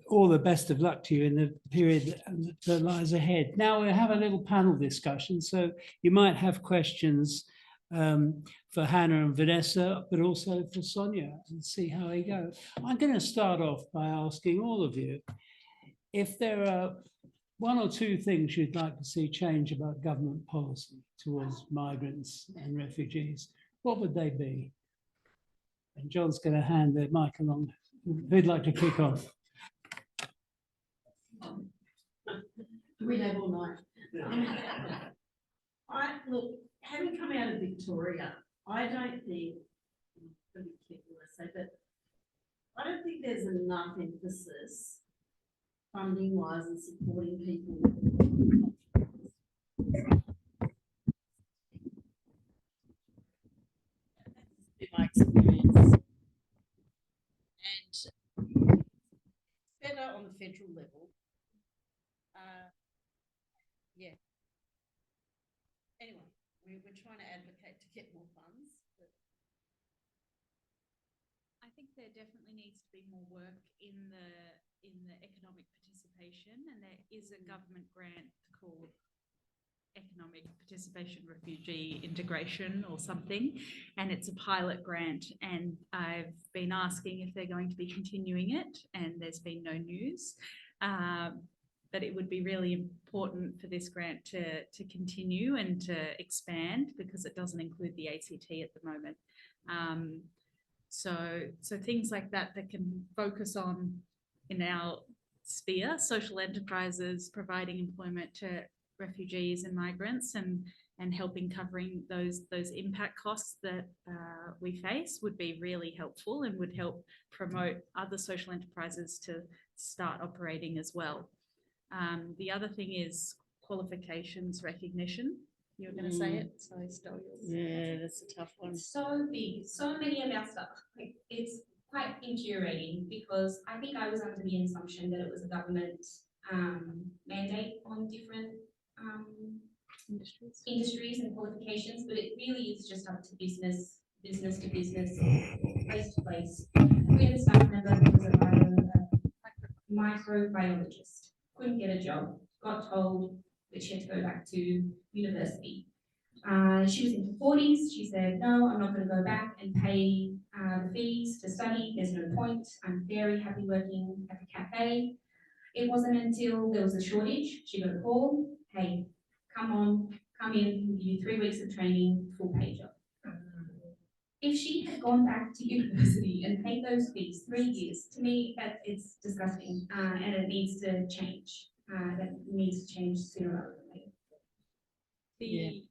All the best of luck to you in the period that lies ahead. Now we'll have a little panel discussion, so you might have questions for Hannah and Vanessa, but also for Sonia, and see how they go. I'm going to start off by asking all of you if there are one or two things you'd like to see change about government policy towards migrants and refugees. What would they be? And John's going to hand the mic along. Who'd like to kick off? We have all night. Look, having come out of Victoria, I don't think, I'm be careful what I say, but I don't think there's enough emphasis funding wise and supporting people. That's been my experience. And better on the federal level. Anyway, we're trying to advocate to get more funds. But I think there definitely needs to be more work in the economic participation, and there is a government grant called Economic Participation Refugee Integration or something, and it's a pilot grant, and I've been asking if they're going to be continuing it, and there's been no news. But it would be really important for this grant to continue and to expand, because it doesn't include the ACT at the moment. So things like that can focus on, in our sphere, social enterprises providing employment to refugees and migrants, and helping covering those impact costs that we face would be really helpful, and would help promote other social enterprises to start operating as well. The other thing is qualifications recognition. You're going to say it, so I stole yours. Yeah, that's a tough one. It's so big, so many of our stuff. Like, it's quite infuriating, because I think I was under the assumption that it was a government mandate on different industries and qualifications, but it really is just up to business to business, place to place. We had a staff member who was a microbiologist, couldn't get a job got told that she had to go back to university. She was in her 40s. She said, no, I'm not going to go back and pay the fees to study. There's no point. I'm very happy working at the cafe. It wasn't until there was a shortage, she got a call, hey, come in, we'll give you 3 weeks of training, full pay job. If she had gone back to university and paid those fees 3 years, to me, that it's disgusting, and it needs to change. That needs to change sooner rather than later. The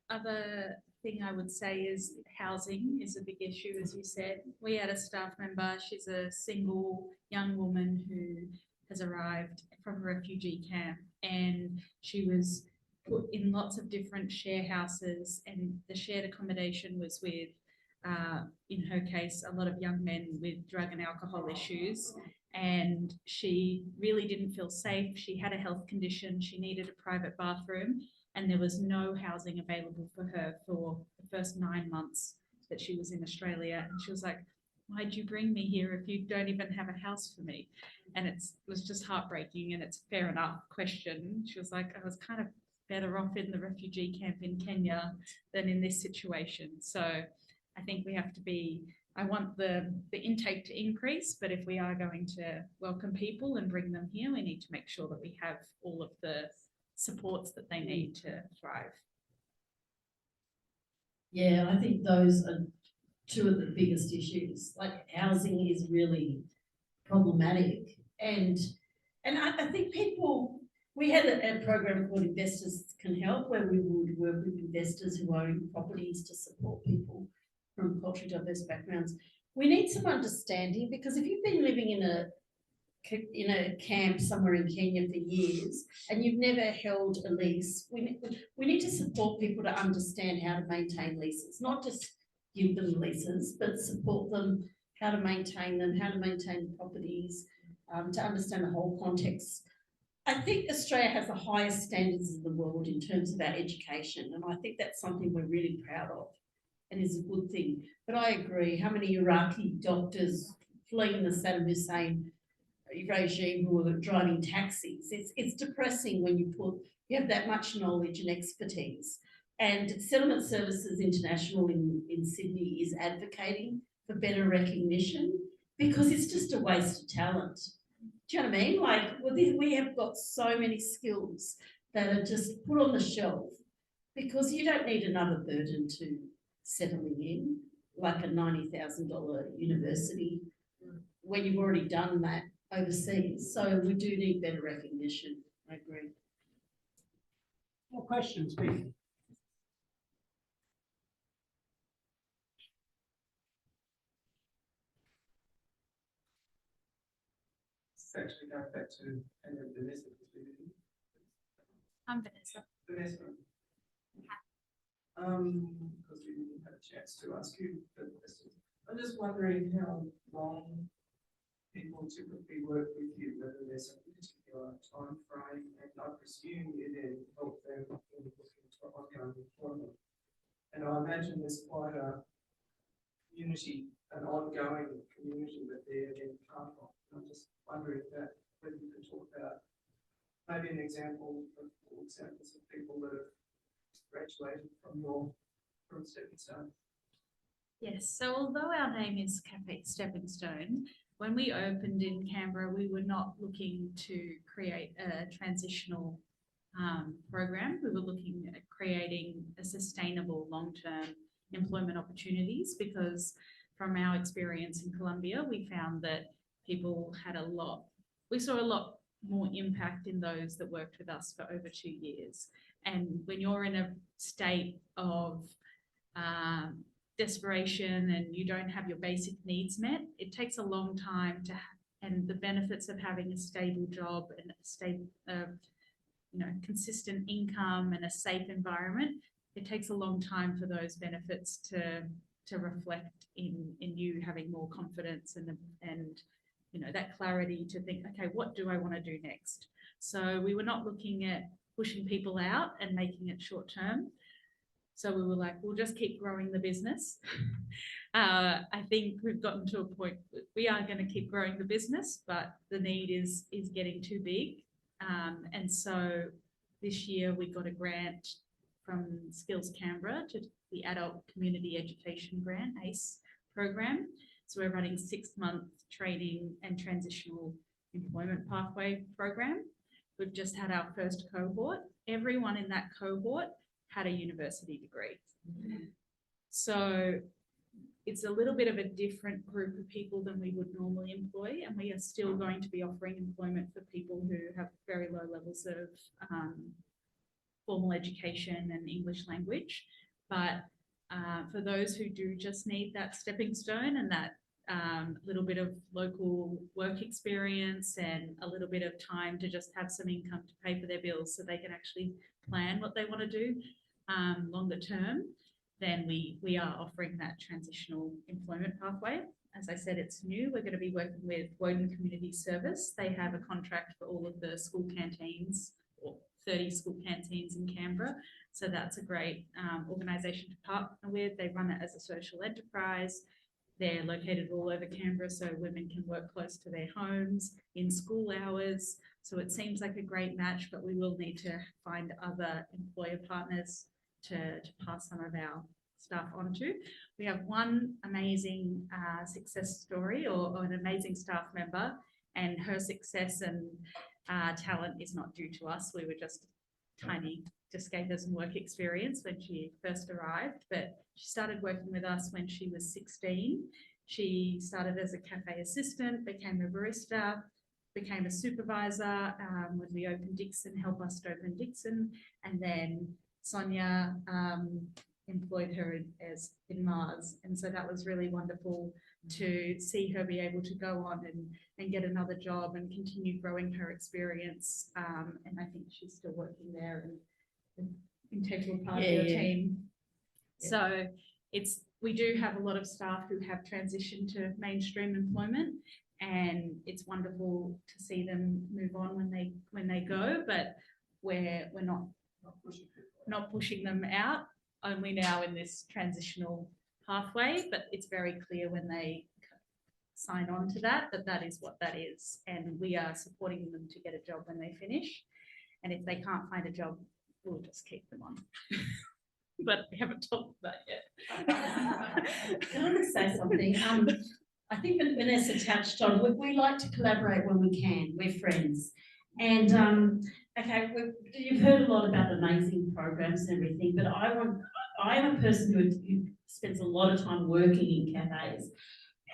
other thing I would say is housing is a big issue, as you said. We had a staff member, she's a single young woman who has arrived from a refugee camp, and she was put in lots of different share houses, and the shared accommodation was with, in her case, a lot of young men with drug and alcohol issues, and she really didn't feel safe. She had a health condition, she needed a private bathroom, and there was no housing available for her for the first 9 months that she was in Australia. And she was like, why'd you bring me here if you don't even have a house for me? And it was just heartbreaking, and it's fair enough question. She was like, I was kind of better off in the refugee camp in Kenya than in this situation. So I think we have to be, I want the intake to increase, but if we are going to welcome people and bring them here, we need to make sure that we have all of the supports that they need to thrive. Yeah, I think those are two of the biggest issues. Like, housing is really problematic, and I think people, we had a program called Investors Can Help, where we would work with investors who own properties to support people from culturally diverse backgrounds. We need some understanding, because if you've been living in a camp somewhere in Kenya for years and you've never held a lease, we need to support people to understand how to maintain leases, not just give them leases, but support them, how to maintain them, how to maintain the properties, to understand the whole context. I think Australia has the highest standards in the world in terms of our education, and I think that's something we're really proud of and is a good thing. But I agree, how many Iraqi doctors fleeing the Saddam Hussein regime who are driving taxis? It's depressing when you have that much knowledge and expertise. And Settlement Services International in Sydney is advocating for better recognition, because it's just a waste of talent. Do you know what I mean? Like, well, we have got so many skills that are just put on the shelf, because you don't need another burden to settling in, like a $90,000 university, when you've already done that overseas. So we do need better recognition. I agree. More questions, please? Actually going back to Vanessa. I'm Vanessa. Vanessa. Because we didn't have a chance to ask you the question. I'm just wondering how long people typically work with you, whether there's a particular time frame, and I presume you then help them in looking for ongoing employment. And I imagine there's quite a community, an ongoing community that they're then part of. I'm just wondering whether you could talk about maybe an example of, or examples of people that have graduated from Stepping Stone. Yes, so although our name is Cafe Stepping Stone, when we opened in Canberra, we were not looking to create a transitional program. We were looking at creating a sustainable long-term employment opportunities, because from our experience in Colombia, we found that people had we saw a lot more impact in those that worked with us for over 2 years. And when you're in a state of desperation and you don't have your basic needs met, it takes a long time and the benefits of having a stable job and a stable, consistent income and a safe environment, it takes a long time for those benefits to reflect in you having more confidence and that clarity to think, okay, what do I want to do next? So we were not looking at pushing people out and making it short term. So we were like, we'll just keep growing the business. I think we've gotten to a point, we are going to keep growing the business, but the need is getting too big. And so this year we got a grant from Skills Canberra to the Adult Community Education Grant, ACE program. So we're running 6-month training and transitional employment pathway program. We've just had our first cohort. Everyone in that cohort had a university degree. So it's a little bit of a different group of people than we would normally employ, and we are still going to be offering employment for people who have very low levels of formal education and English language. But for those who do just need that stepping stone and that little bit of local work experience and a little bit of time to just have some income to pay for their bills so they can actually plan what they want to do longer term, then we are offering that transitional employment pathway. As I said, it's new. We're going to be working with Woden Community Service. They have a contract for all of the school canteens, or 30 school canteens in Canberra. So that's a great organisation to partner with. They run it as a social enterprise. They're located all over Canberra, so women can work close to their homes in school hours. So it seems like a great match, but we will need to find other employer partners to pass some of our staff onto. We have one amazing success story or an amazing staff member, and her success and talent is not due to us. We were just gave her some work experience when she first arrived, but she started working with us when she was 16. She started as a cafe assistant, became a barista, became a supervisor when we opened Dixon, helped us to open Dixon, and then Sonia employed her as in Mars. And so that was really wonderful to see her be able to go on and get another job and continue growing her experience. And I think she's still working there and an integral part of your team. Yeah. So we do have a lot of staff who have transitioned to mainstream employment, and it's wonderful to see them move on when they go, but we're not pushing them out, only now in this transitional pathway, but it's very clear when they sign on to that is what that is, and we are supporting them to get a job when they finish, and if they can't find a job, we'll just keep them on. But we haven't talked about that yet. Can I just say something? I think that Vanessa touched on, we like to collaborate when we can. We're friends. And okay, you've heard a lot about the amazing programs and everything, but I am a person who spends a lot of time working in cafes,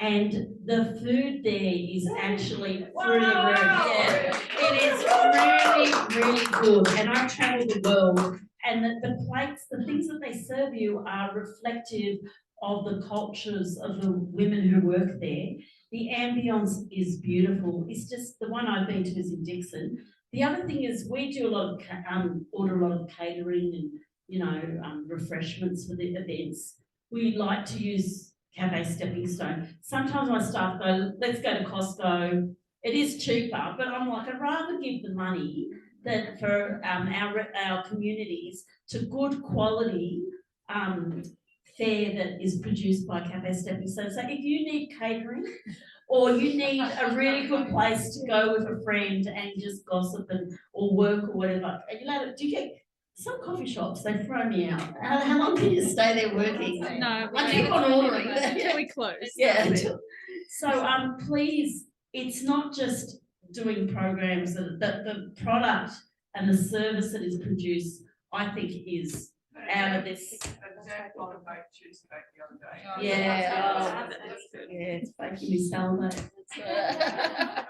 and the food there is actually through the roof. Yeah, it is really, really good. And I travel the world, and the plates, the things that they serve you are reflective of the cultures of the women who work there. The ambience is beautiful. It's just, the one I've been to is in Dixon. The other thing is we do a lot of order a lot of catering and refreshments for the events. We like to use Cafe Stepping Stone. Sometimes my staff go, let's go to Costco. It is cheaper, but I'm like, I'd rather give the money that for our communities to good quality fare that is produced by Cafe Stepping Stone. So if you need catering, or you need a really good place to go with a friend and just gossip or work or whatever, do you get some coffee shops? They throw me out. How long can you stay there working? No, I keep on ordering until we close. Yeah. So please, it's not just doing programs. The product and the service that is produced, I think, is out of this. Example of baked cheese cake the other day. Yeah, yeah, it's making me salivate.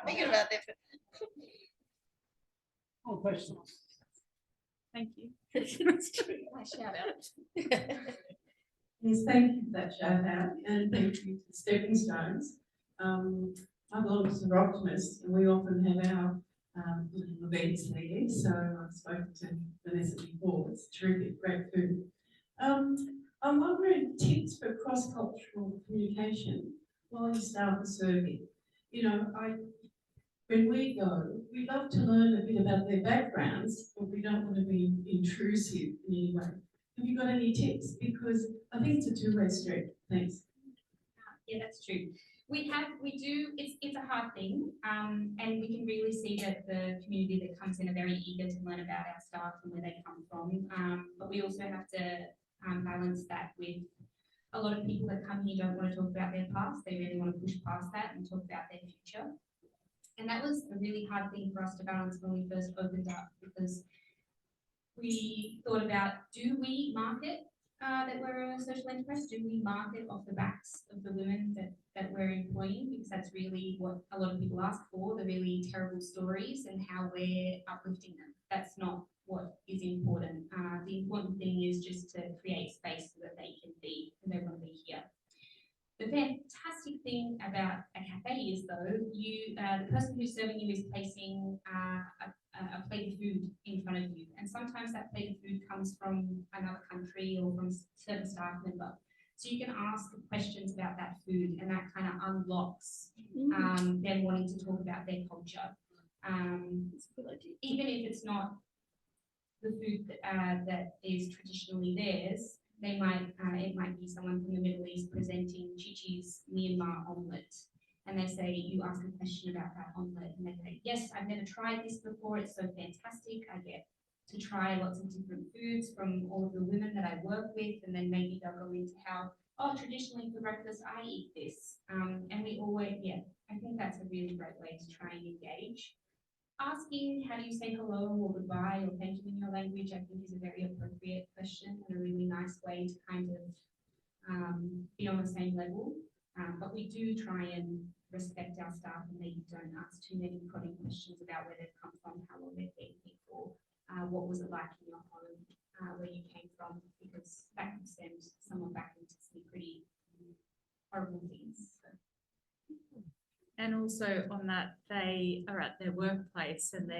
Thinking about that. More questions? Thank you. My shout out. Yes, thank you for that shout out, and thank you to Stepping Stones. I'm a lot of optimists, and we often have our little events there. So I've spoken to Vanessa before. It's terrific, great food. I'm wondering tips for cross-cultural communication while your staff are serving. When we go, we love to learn a bit about their backgrounds, but we don't want to be intrusive in any way. Have you got any tips? Because I think it's a two-way street. Thanks. Yeah, that's true. It's a hard thing, and we can really see that the community that comes in are very eager to learn about our staff and where they come from. But we also have to balance that with a lot of people that come here don't want to talk about their past. They really want to push past that and talk about their future. And that was a really hard thing for us to balance when we first opened up, because we thought about, do we market that we're a social enterprise? Do we market off the backs of the women that we're employing? Because that's really what a lot of people ask for, the really terrible stories and how we're uplifting them. That's not what is important. The important thing is just to create space so that they can be who they want to be here. The fantastic thing about a cafe is, though, the person who's serving you is placing a plate of food in front of you, and sometimes that plate of food comes from another country or from a certain staff member. So you can ask questions about that food, and that kind of unlocks them wanting to talk about their culture. Even if it's not the food that is traditionally theirs, they might it might be someone from the Middle East presenting Chichi's Myanmar omelette, and they say, you ask a question about that omelette, and they say, yes, I've never tried this before, it's so fantastic, I get to try lots of different foods from all of the women that I work with, and then maybe they'll go into how, oh, traditionally for breakfast I eat this, and we always, I think that's a really great way to try and engage. Asking how do you say hello or goodbye or thank you in your language, I think, is a very appropriate question and a really nice way to kind of be on the same level. But we do try and respect our staff and maybe don't ask too many prodding questions about where they've come from, how long they've been here for, what was it like in your home, where you came from, because that could send someone back into some pretty horrible things. So. And also on that, they are at their workplace and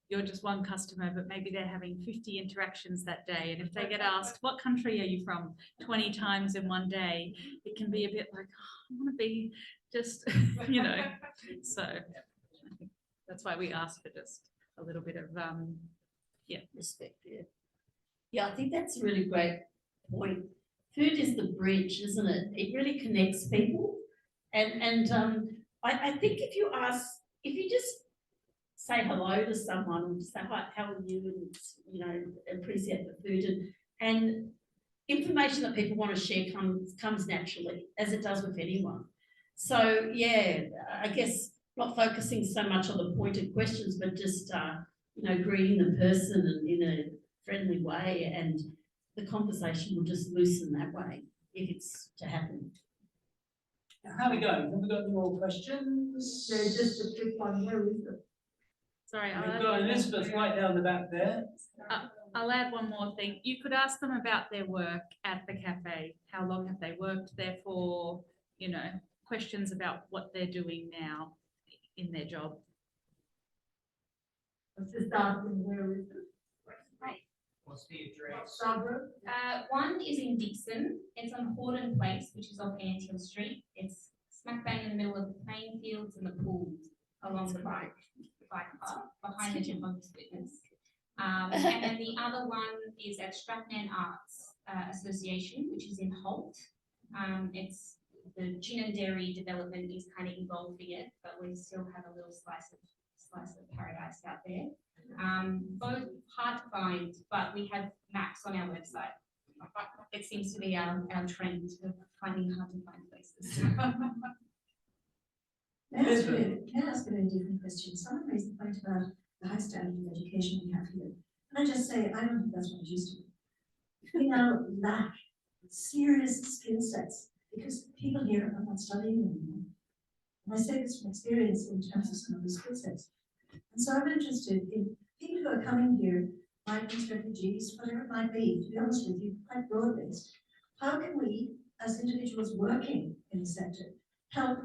you're just one customer, but maybe they're having 50 interactions that day. And if they get asked, what country are you from 20 times in one day, it can be a bit like, oh, I want to be just, you know. So I think that's why we ask for just a little bit of, respect. Yeah, I think that's a really great point. Food is the bridge, isn't it? It really connects people. And I think if you just say hello to someone and say, hi, how are you, and, you know, appreciate the food, and information that people want to share comes naturally, as it does with anyone. So, yeah, I guess not focusing so much on the pointed questions, but just, you know, greeting the person and in a friendly way, and the conversation will just loosen that way if it's to happen. How are we going? Have we got any more questions? So just a quick one, where is it? sorry, We've got Elizabeth right down the back there. I'll add one more thing. You could ask them about their work at the cafe. How long have they worked there for? You know, questions about what they're doing now in their job. What's the start and where is it? What's the address? One is in Dixon. It's on Horden Place, which is off Anthill Street. It's smack bang in the middle of the playing fields and the pools along the bike path behind the Jehovah's Witness. And then the other one is at Stratman Arts Association, which is in Holt. It's the gin and dairy development is kind of involving it, but we still have a little slice of paradise out there. Both hard to find, but we have maps on our website. It seems to be our trend of finding hard to find places. Can I ask a very different question? Someone raised the point about the high standard of education we have here. Can I just say, I don't think that's what it used to be. We now lack serious skill sets because people here are not studying anymore. And I say this from experience in terms of some of the skill sets. And so I'm interested in people who are coming here, migrants, refugees, whatever it might be, to be honest with you, quite broad-based. How can we, as individuals working in the sector, help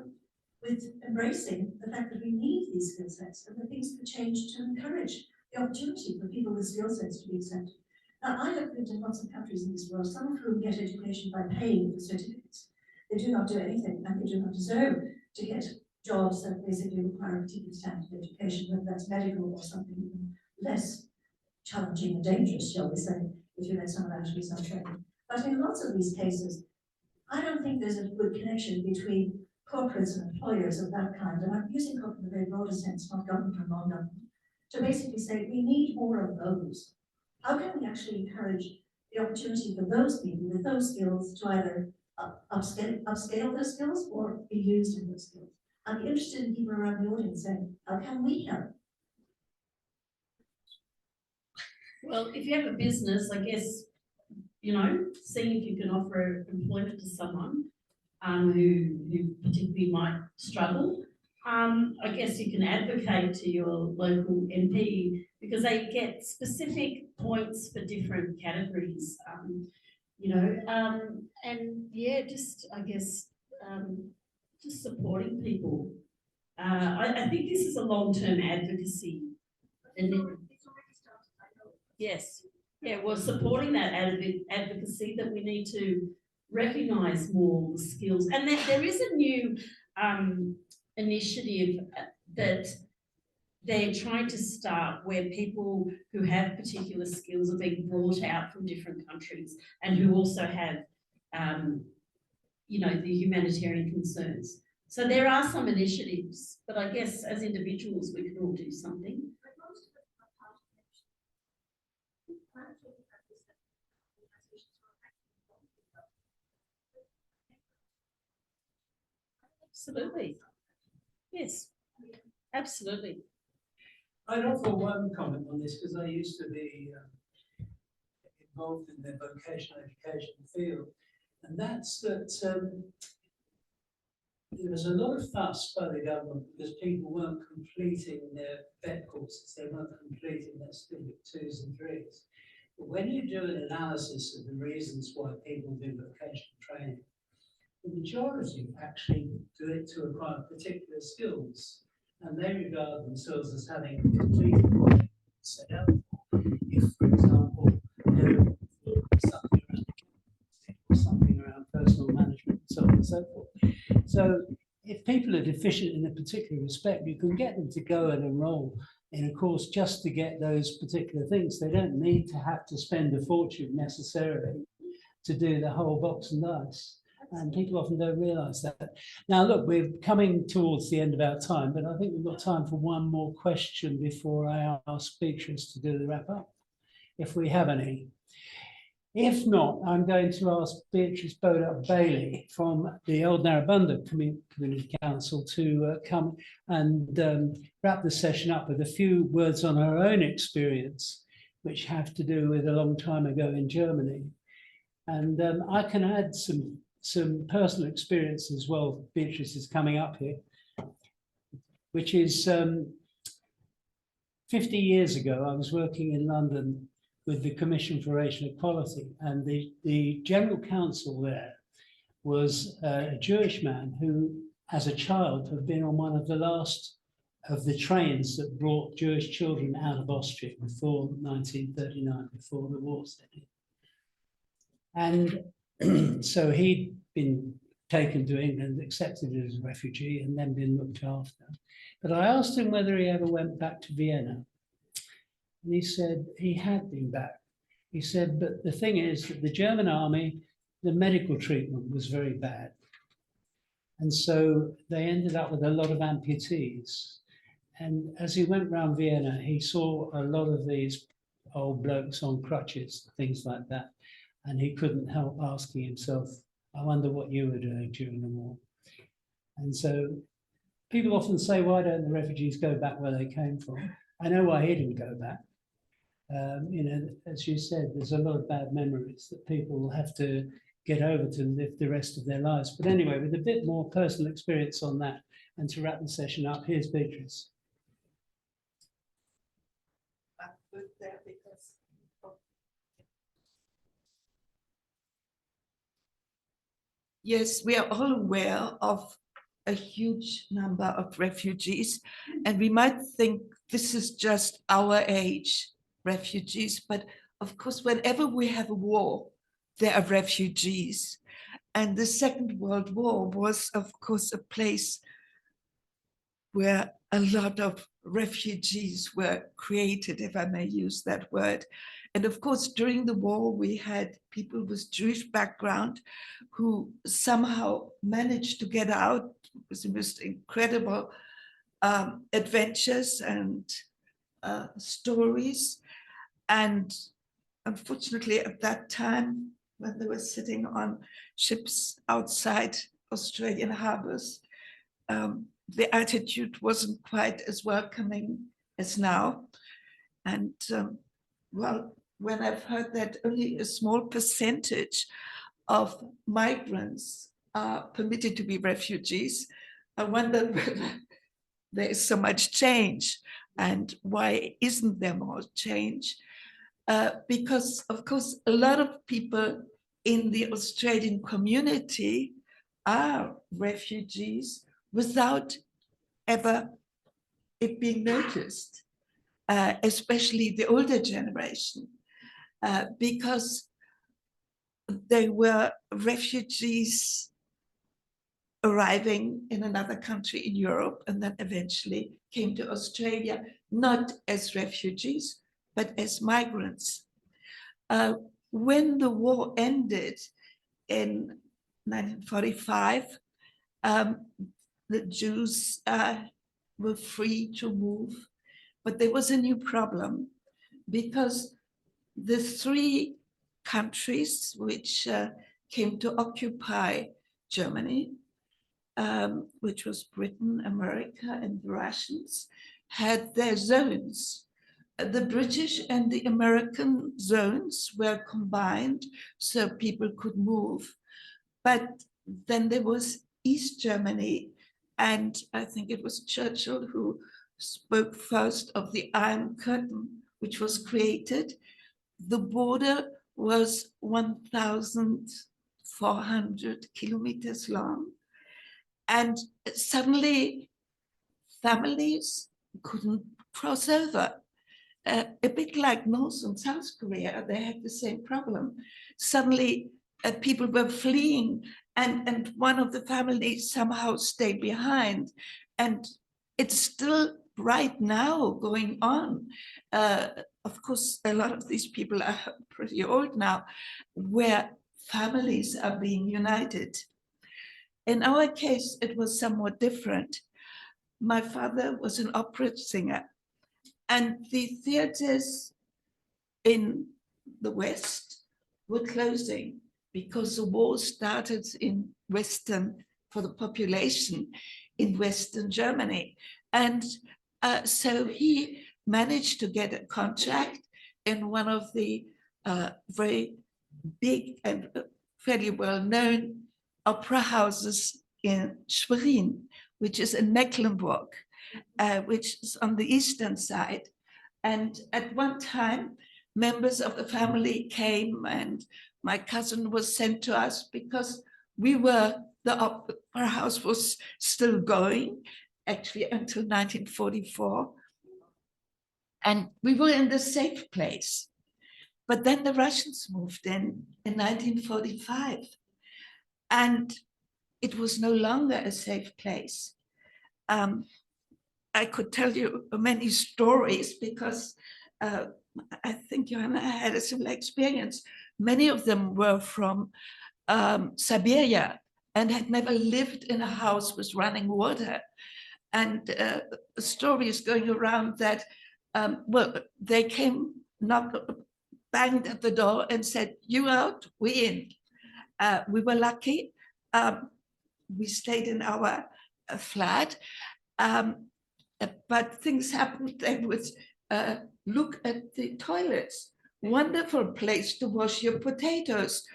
with embracing the fact that we need these skill sets and the things that change to encourage the opportunity for people with skill sets to be accepted? Now, I have lived in lots of countries in this world, some of whom get education by paying for certificates. They do not do anything, and they do not deserve to get jobs that basically require a particular standard of education, whether that's medical or something even less challenging and dangerous, shall we say, if you let someone actually some training. But in lots of these cases, I don't think there's a good connection between corporates and employers of that kind, and I'm using corporate in a very broader sense, not government or non-government, to basically say we need more of those. How can we actually encourage the opportunity for those people with those skills to either upscale those skills or be used in those skills? I'd be interested in people around the audience saying, how can we help? Well, if you have a business, I guess, you know, seeing if you can offer employment to someone who particularly might struggle. I guess you can advocate to your local MP because they get specific points for different categories, you know, and yeah, just, I guess, just supporting people. I think this is a long-term advocacy. And yes, yeah, well, supporting that advocacy that we need to recognise more the skills. And there is a new initiative that they're trying to start where people who have particular skills are being brought out from different countries and who also have, you know, the humanitarian concerns. So there are some initiatives, but I guess as individuals we can all do something. Absolutely. Yes, absolutely. I'd offer one comment on this because I used to be involved in the vocational education field, and that's that there was a lot of fuss by the government because people weren't completing their vet courses, they weren't completing their certificate 2s and 3s. But when you do an analysis of the reasons why people do vocational training, the majority actually do it to acquire particular skills, and they regard themselves as having completed what they set out for. If, for example, they're something around or something around personal management and so on and so forth. So if people are deficient in a particular respect, you can get them to go and enroll in a course just to get those particular things. They don't need to have to spend a fortune necessarily to do the whole box and dice. And people often don't realise that. Now, look, we're coming towards the end of our time, but I think we've got time for one more question before I ask Beatrice to do the wrap up, if we have any. If not, I'm going to ask Beatrice Bailey from the Old Narrabundah Community Council to come and wrap the session up with a few words on her own experience, which have to do with a long time ago in Germany. And I can add some personal experience as well. Beatrice is coming up here, which is 50 years ago, I was working in London with the Commission for Racial Equality, and the General Counsel there was a Jewish man who, as a child, had been on one of the last of the trains that brought Jewish children out of Austria before 1939, before the war set in. And so he'd been taken to England, accepted as a refugee, and then been looked after. But I asked him whether he ever went back to Vienna. And he said he had been back. He said, but the thing is that the German army, the medical treatment was very bad. And so they ended up with a lot of amputees. And as he went around Vienna, he saw a lot of these old blokes on crutches, things like that. And he couldn't help asking himself, I wonder what you were doing during the war. And so people often say, why don't the refugees go back where they came from? I know why he didn't go back. You know, as you said, there's a lot of bad memories that people will have to get over to live the rest of their lives. But anyway, with a bit more personal experience on that, and to wrap the session up, here's Beatrice. Yes, we are all aware of a huge number of refugees, and we might think this is just our age refugees, but of course, whenever we have a war, there are refugees. And the Second World War was, of course, a place where a lot of refugees were created, if I may use that word. And of course, during the war, we had people with Jewish background who somehow managed to get out was the most incredible adventures and stories. And unfortunately, at that time, when they were sitting on ships outside Australian harbors, the attitude wasn't quite as welcoming as now. And well, when I've heard that only a small percentage of migrants are permitted to be refugees, I wonder whether there is so much change, and why isn't there more change? Because of course, a lot of people in the Australian community are refugees without ever it being noticed, especially the older generation, because they were refugees arriving in another country in Europe and then eventually came to Australia, not as refugees, but as migrants. When the war ended in 1945, the Jews were free to move, but there was a new problem because the three countries which came to occupy Germany, which was Britain, America, and the Russians, had their zones. The British and the American zones were combined so people could move. But then there was East Germany, and I think it was Churchill who spoke first of the Iron Curtain, which was created. The border was 1,400 kilometers long. And suddenly families couldn't cross over. A bit like North and South Korea, they had the same problem. Suddenly people were fleeing, and one of the families somehow stayed behind. And it's still right now going on. Of course, a lot of these people are pretty old now, where families are being united. In our case, it was somewhat different. My father was an opera singer, and the theaters in the West were closing because the war started in Western, for the population in Western Germany. And so he managed to get a contract in one of the very big and fairly well-known opera houses in Schwerin, which is in Mecklenburg, which is on the eastern side. And at one time, members of the family came, and my cousin was sent to us because the opera house was still going, actually until 1944. And we were in the safe place. But then the Russians moved in 1945. And it was no longer a safe place. I could tell you many stories because I think Johanna had a similar experience. Many of them were from Siberia and had never lived in a house with running water. And a story is going around that, well, they came, knocked, banged at the door and said, "You out, we in." We were lucky. We stayed in our flat, but things happened. They would look at the toilets. Wonderful place to wash your potatoes.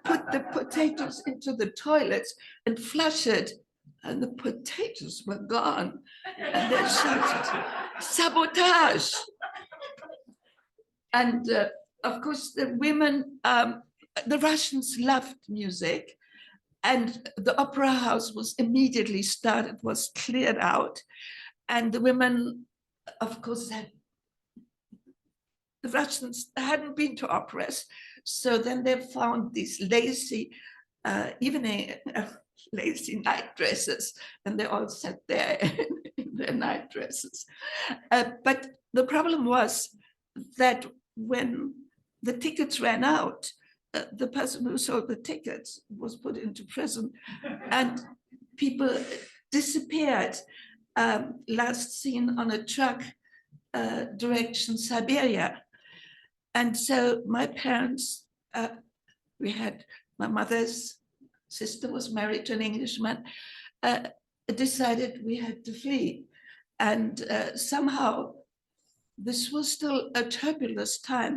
Put the potatoes into the toilets and flush it, and the potatoes were gone. And they shouted, "Sabotage!" And of course, the women, the Russians loved music, and the opera house was immediately started, was cleared out. And the women, of course, the Russians hadn't been to operas. So then they found these lazy lazy night dresses, and they all sat there in their night dresses. But the problem was that when the tickets ran out, the person who sold the tickets was put into prison, and people disappeared, last seen on a truck direction Siberia. And so my parents, we had my mother's sister was married to an Englishman, decided we had to flee. And somehow this was still a turbulent time.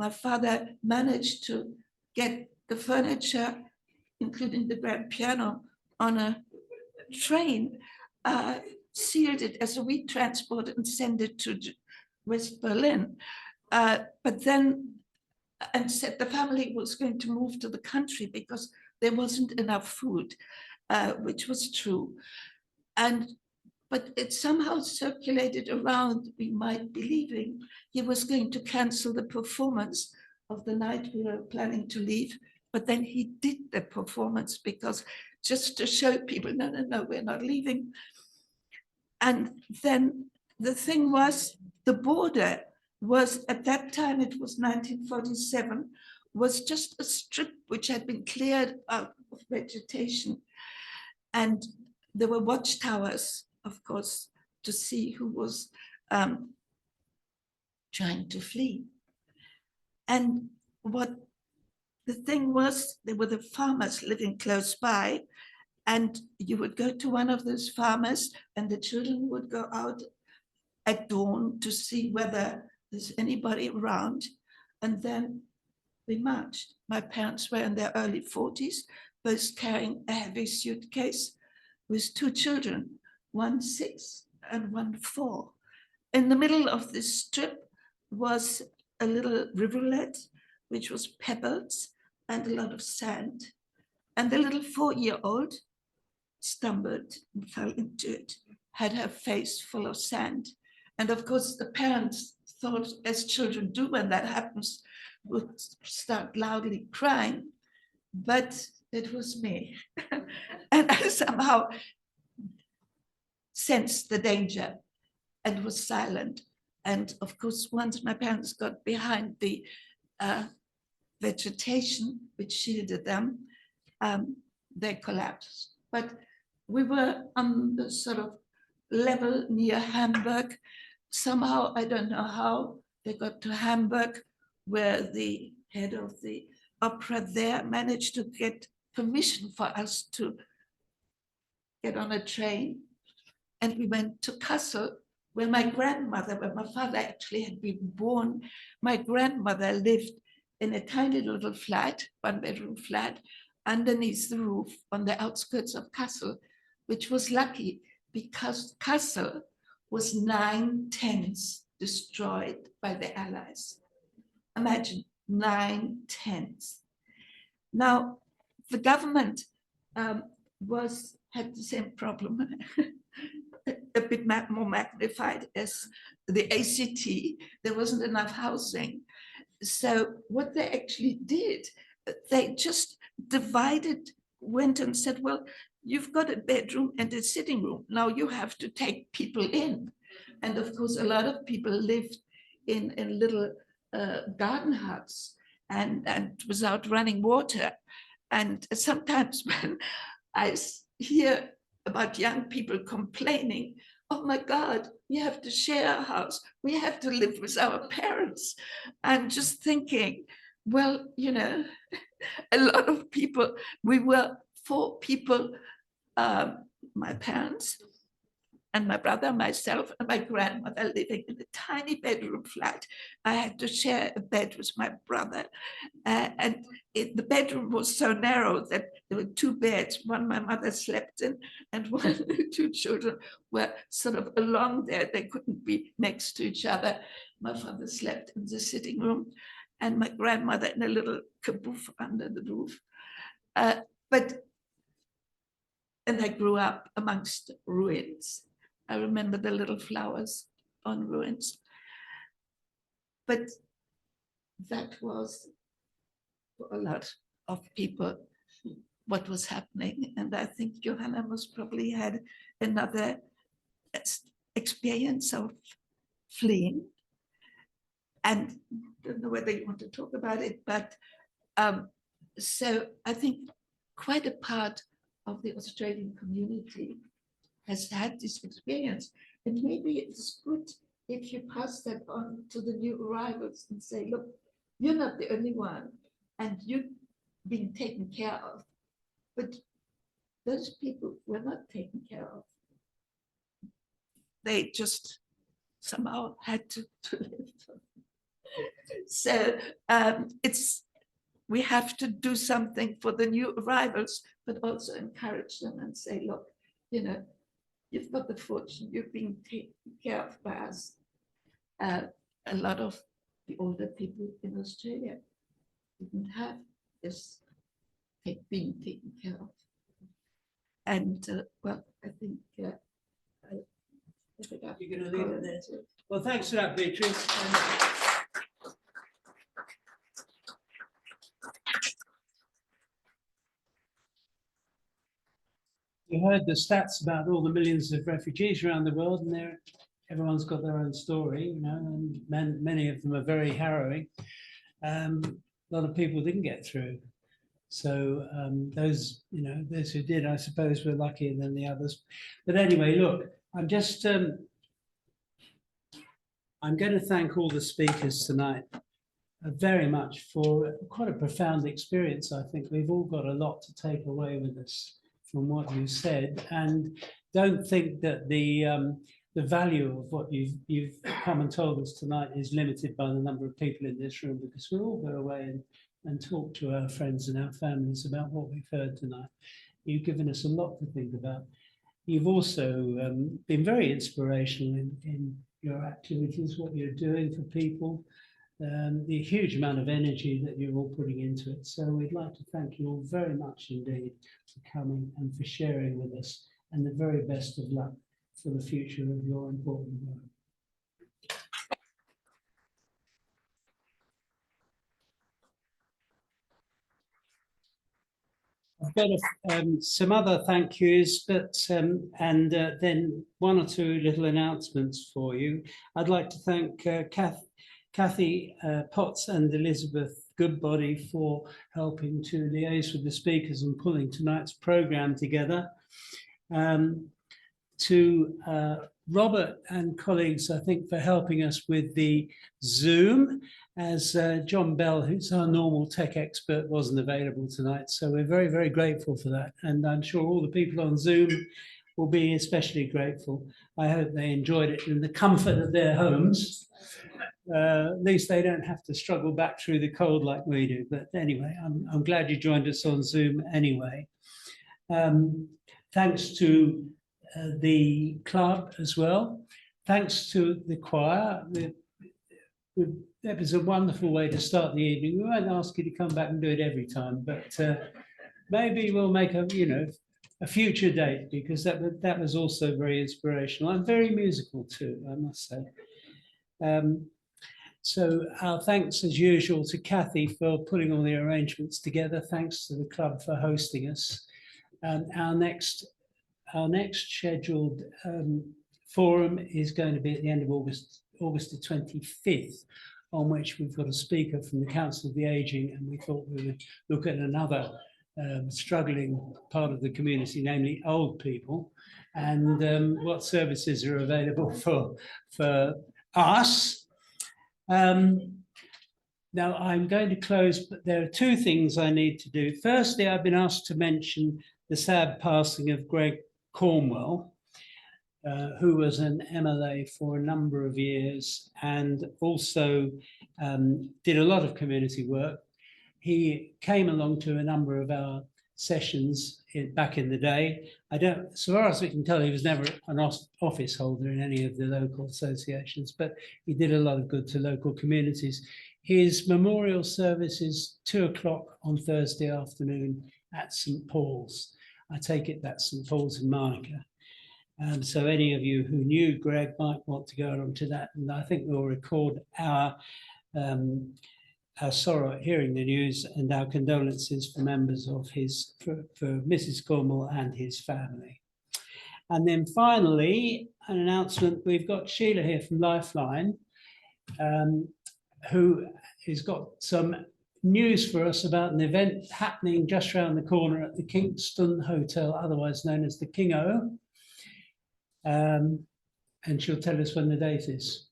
My father managed to get the furniture, including the grand piano, on a train, sealed it as a wheat transport and sent it to West Berlin. But then, and said the family was going to move to the country because there wasn't enough food, which was true. But it somehow circulated around, we might be leaving. He was going to cancel the performance of the night we were planning to leave, but then he did the performance because just to show people, no, we're not leaving. And then the thing was, the border was, at that time, it was 1947, was just a strip which had been cleared out of vegetation. And there were watchtowers, of course, to see who was trying to flee. And what the thing was, there were the farmers living close by, and you would go to one of those farmers and the children would go out at dawn to see whether there's anybody around. And then we marched. My parents were in their early 40s, both carrying a heavy suitcase with two children, one 6 and one 4. In the middle of this strip was a little rivulet, which was pebbles and a lot of sand. And the little 4-year-old stumbled and fell into it, had her face full of sand. And of course, the parents thought, as children do when that happens, would start loudly crying, but it was me. And I somehow sensed the danger and was silent. And of course, once my parents got behind the vegetation which shielded them, they collapsed. But we were on the sort of level near Hamburg. Somehow, I don't know how, they got to Hamburg, where the head of the opera there managed to get permission for us to get on a train. And we went to Kassel, where my grandmother, where my father actually had been born. My grandmother lived in a tiny little flat, 1-bedroom flat, underneath the roof on the outskirts of Kassel, which was lucky because Kassel was 9/10 destroyed by the Allies. Imagine 9/10. Now, the government had the same problem, a bit more magnified as the ACT. There wasn't enough housing. So what they actually did, they just divided, went and said, well, you've got a bedroom and a sitting room. Now you have to take people in. And of course, a lot of people lived in little garden huts and without running water. And sometimes when I hear about young people complaining, oh my God, we have to share a house. We have to live with our parents. I'm just thinking, well, you know, a lot of people, we were 4 people, my parents and my brother, myself, and my grandmother living in a tiny bedroom flat. I had to share a bed with my brother. The bedroom was so narrow that there were 2 beds, one my mother slept in, and one the 2 children were sort of along there. They couldn't be next to each other. My father slept in the sitting room, and my grandmother in a little caboose under the roof. And I grew up amongst ruins. I remember the little flowers on ruins. But that was for a lot of people what was happening. And I think Johanna most probably had another experience of fleeing. And I don't know whether you want to talk about it, but so I think quite a part of the Australian community has had this experience. And maybe it's good if you pass that on to the new arrivals and say, look, you're not the only one, and you're being taken care of. But those people were not taken care of. They just somehow had to live. So we have to do something for the new arrivals, but also encourage them and say, look, you know, you've got the fortune, you're being taken care of by us. A lot of the older people in Australia didn't have this being taken care of. And well, I think You're going to leave it there. Well, thanks for that, Beatrice. You heard the stats about all the millions of refugees around the world, and everyone's got their own story, you know, and many of them are very harrowing. A lot of people didn't get through. So those who did, I suppose, were luckier than the others. But anyway, look, I'm just, I'm going to thank all the speakers tonight very much for quite a profound experience. I think we've all got a lot to take away with us from what you said, and don't think that the value of what you've come and told us tonight is limited by the number of people in this room, because we'll all go away and talk to our friends and our families about what we've heard tonight. You've given us a lot to think about. You've also been very inspirational in your activities, what you're doing for people, the huge amount of energy that you're all putting into it. So we'd like to thank you all very much indeed for coming and for sharing with us, and the very best of luck for the future of your important work. I've got some other thank yous, but and then one or two little announcements for you. I'd like to thank Kathy Potts and Elizabeth Goodbody for helping to liaise with the speakers and pulling tonight's programme together. To Robert and colleagues, I think, for helping us with the Zoom, as John Bell, who's our normal tech expert, wasn't available tonight. So we're very, very grateful for that. And I'm sure all the people on Zoom will be especially grateful. I hope they enjoyed it in the comfort of their homes. At least they don't have to struggle back through the cold like we do. But anyway, I'm glad you joined us on Zoom anyway. Thanks to the club as well. Thanks to the choir. That was a wonderful way to start the evening. We won't ask you to come back and do it every time, but maybe we'll make a future date, because that was also very inspirational and very musical too, I must say. So our thanks as usual to Kathy for putting all the arrangements together. Thanks to the club for hosting us. Our next scheduled forum is going to be at the end of August the 25th, on which we've got a speaker from the Council of the Aging, and we thought we would look at another struggling part of the community, namely old people, and what services are available for us. Now I'm going to close, but there are two things I need to do. Firstly, I've been asked to mention the sad passing of Greg Cornwell, who was an MLA for a number of years and also did a lot of community work. He came along to a number of our sessions back in the day. So far as we can tell, he was never an office holder in any of the local associations, but he did a lot of good to local communities. His memorial service is 2 o'clock on Thursday afternoon at St. Paul's. I take it that's St. Paul's in Monica. So any of you who knew Greg might want to go on to that. And I think we'll record our sorrow at hearing the news and our condolences for members of for Mrs. Cornwell and his family. And then finally, an announcement. We've got Sheila here from Lifeline, who has got some news for us about an event happening just around the corner at the Kingston Hotel, otherwise known as the Kingo. And she'll tell us when the date is.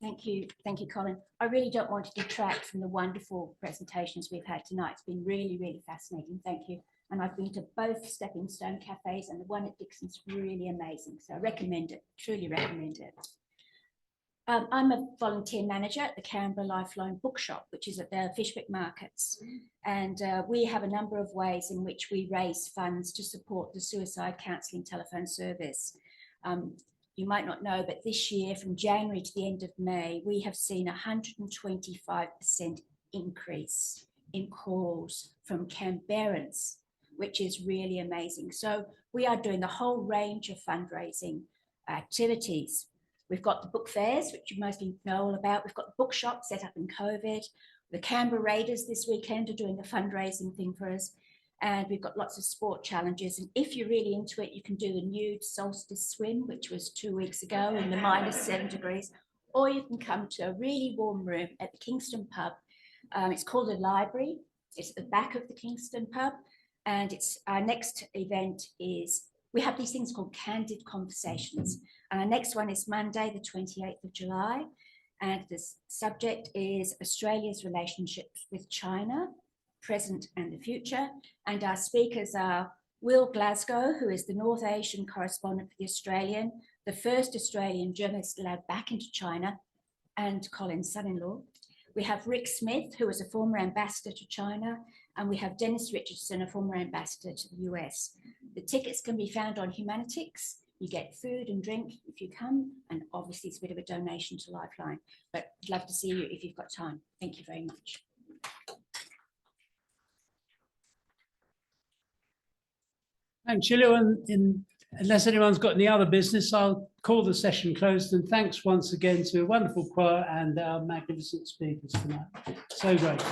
Thank you, Colin. I really don't want to detract from the wonderful presentations we've had tonight. It's been really, really fascinating. Thank you. And I've been to both Stepping Stone cafes, and the one at Dixon's really amazing. So I recommend it, truly recommend it. I'm a volunteer manager at the Canberra Lifeline Bookshop, which is at the Fishwick Markets. And we have a number of ways in which we raise funds to support the suicide counselling telephone service. You might not know, but this year, from January to the end of May, we have seen 125% increase in calls from Canberrans, which is really amazing. So we are doing a whole range of fundraising activities. We've got the book fairs, which you mostly know all about. We've got the bookshop set up in COVID. The Canberra Raiders this weekend are doing a fundraising thing for us. And we've got lots of sport challenges. And if you're really into it, you can do the nude solstice swim, which was 2 weeks ago in the -7 degrees, or you can come to a really warm room at the Kingston pub. It's called a library. It's at the back of the Kingston pub. And it's our next event is, we have these things called candid conversations. And our next one is Monday, the 28th of July. And the subject is Australia's relationships with China, present and the future. And our speakers are Will Glasgow, who is the North Asian correspondent for The Australian, the first Australian journalist allowed back into China, and Colin's son-in-law. We have Rick Smith, who was a former ambassador to China, and we have Dennis Richardson, a former ambassador to the US. The tickets can be found on Humanitics. You get food and drink if you come, and obviously it's a bit of a donation to Lifeline, but I'd love to see you if you've got time. Thank you very much. Thanks, Gillian. Unless anyone's got any other business, I'll call the session closed. And thanks once again to a wonderful choir and our magnificent speakers tonight. So great.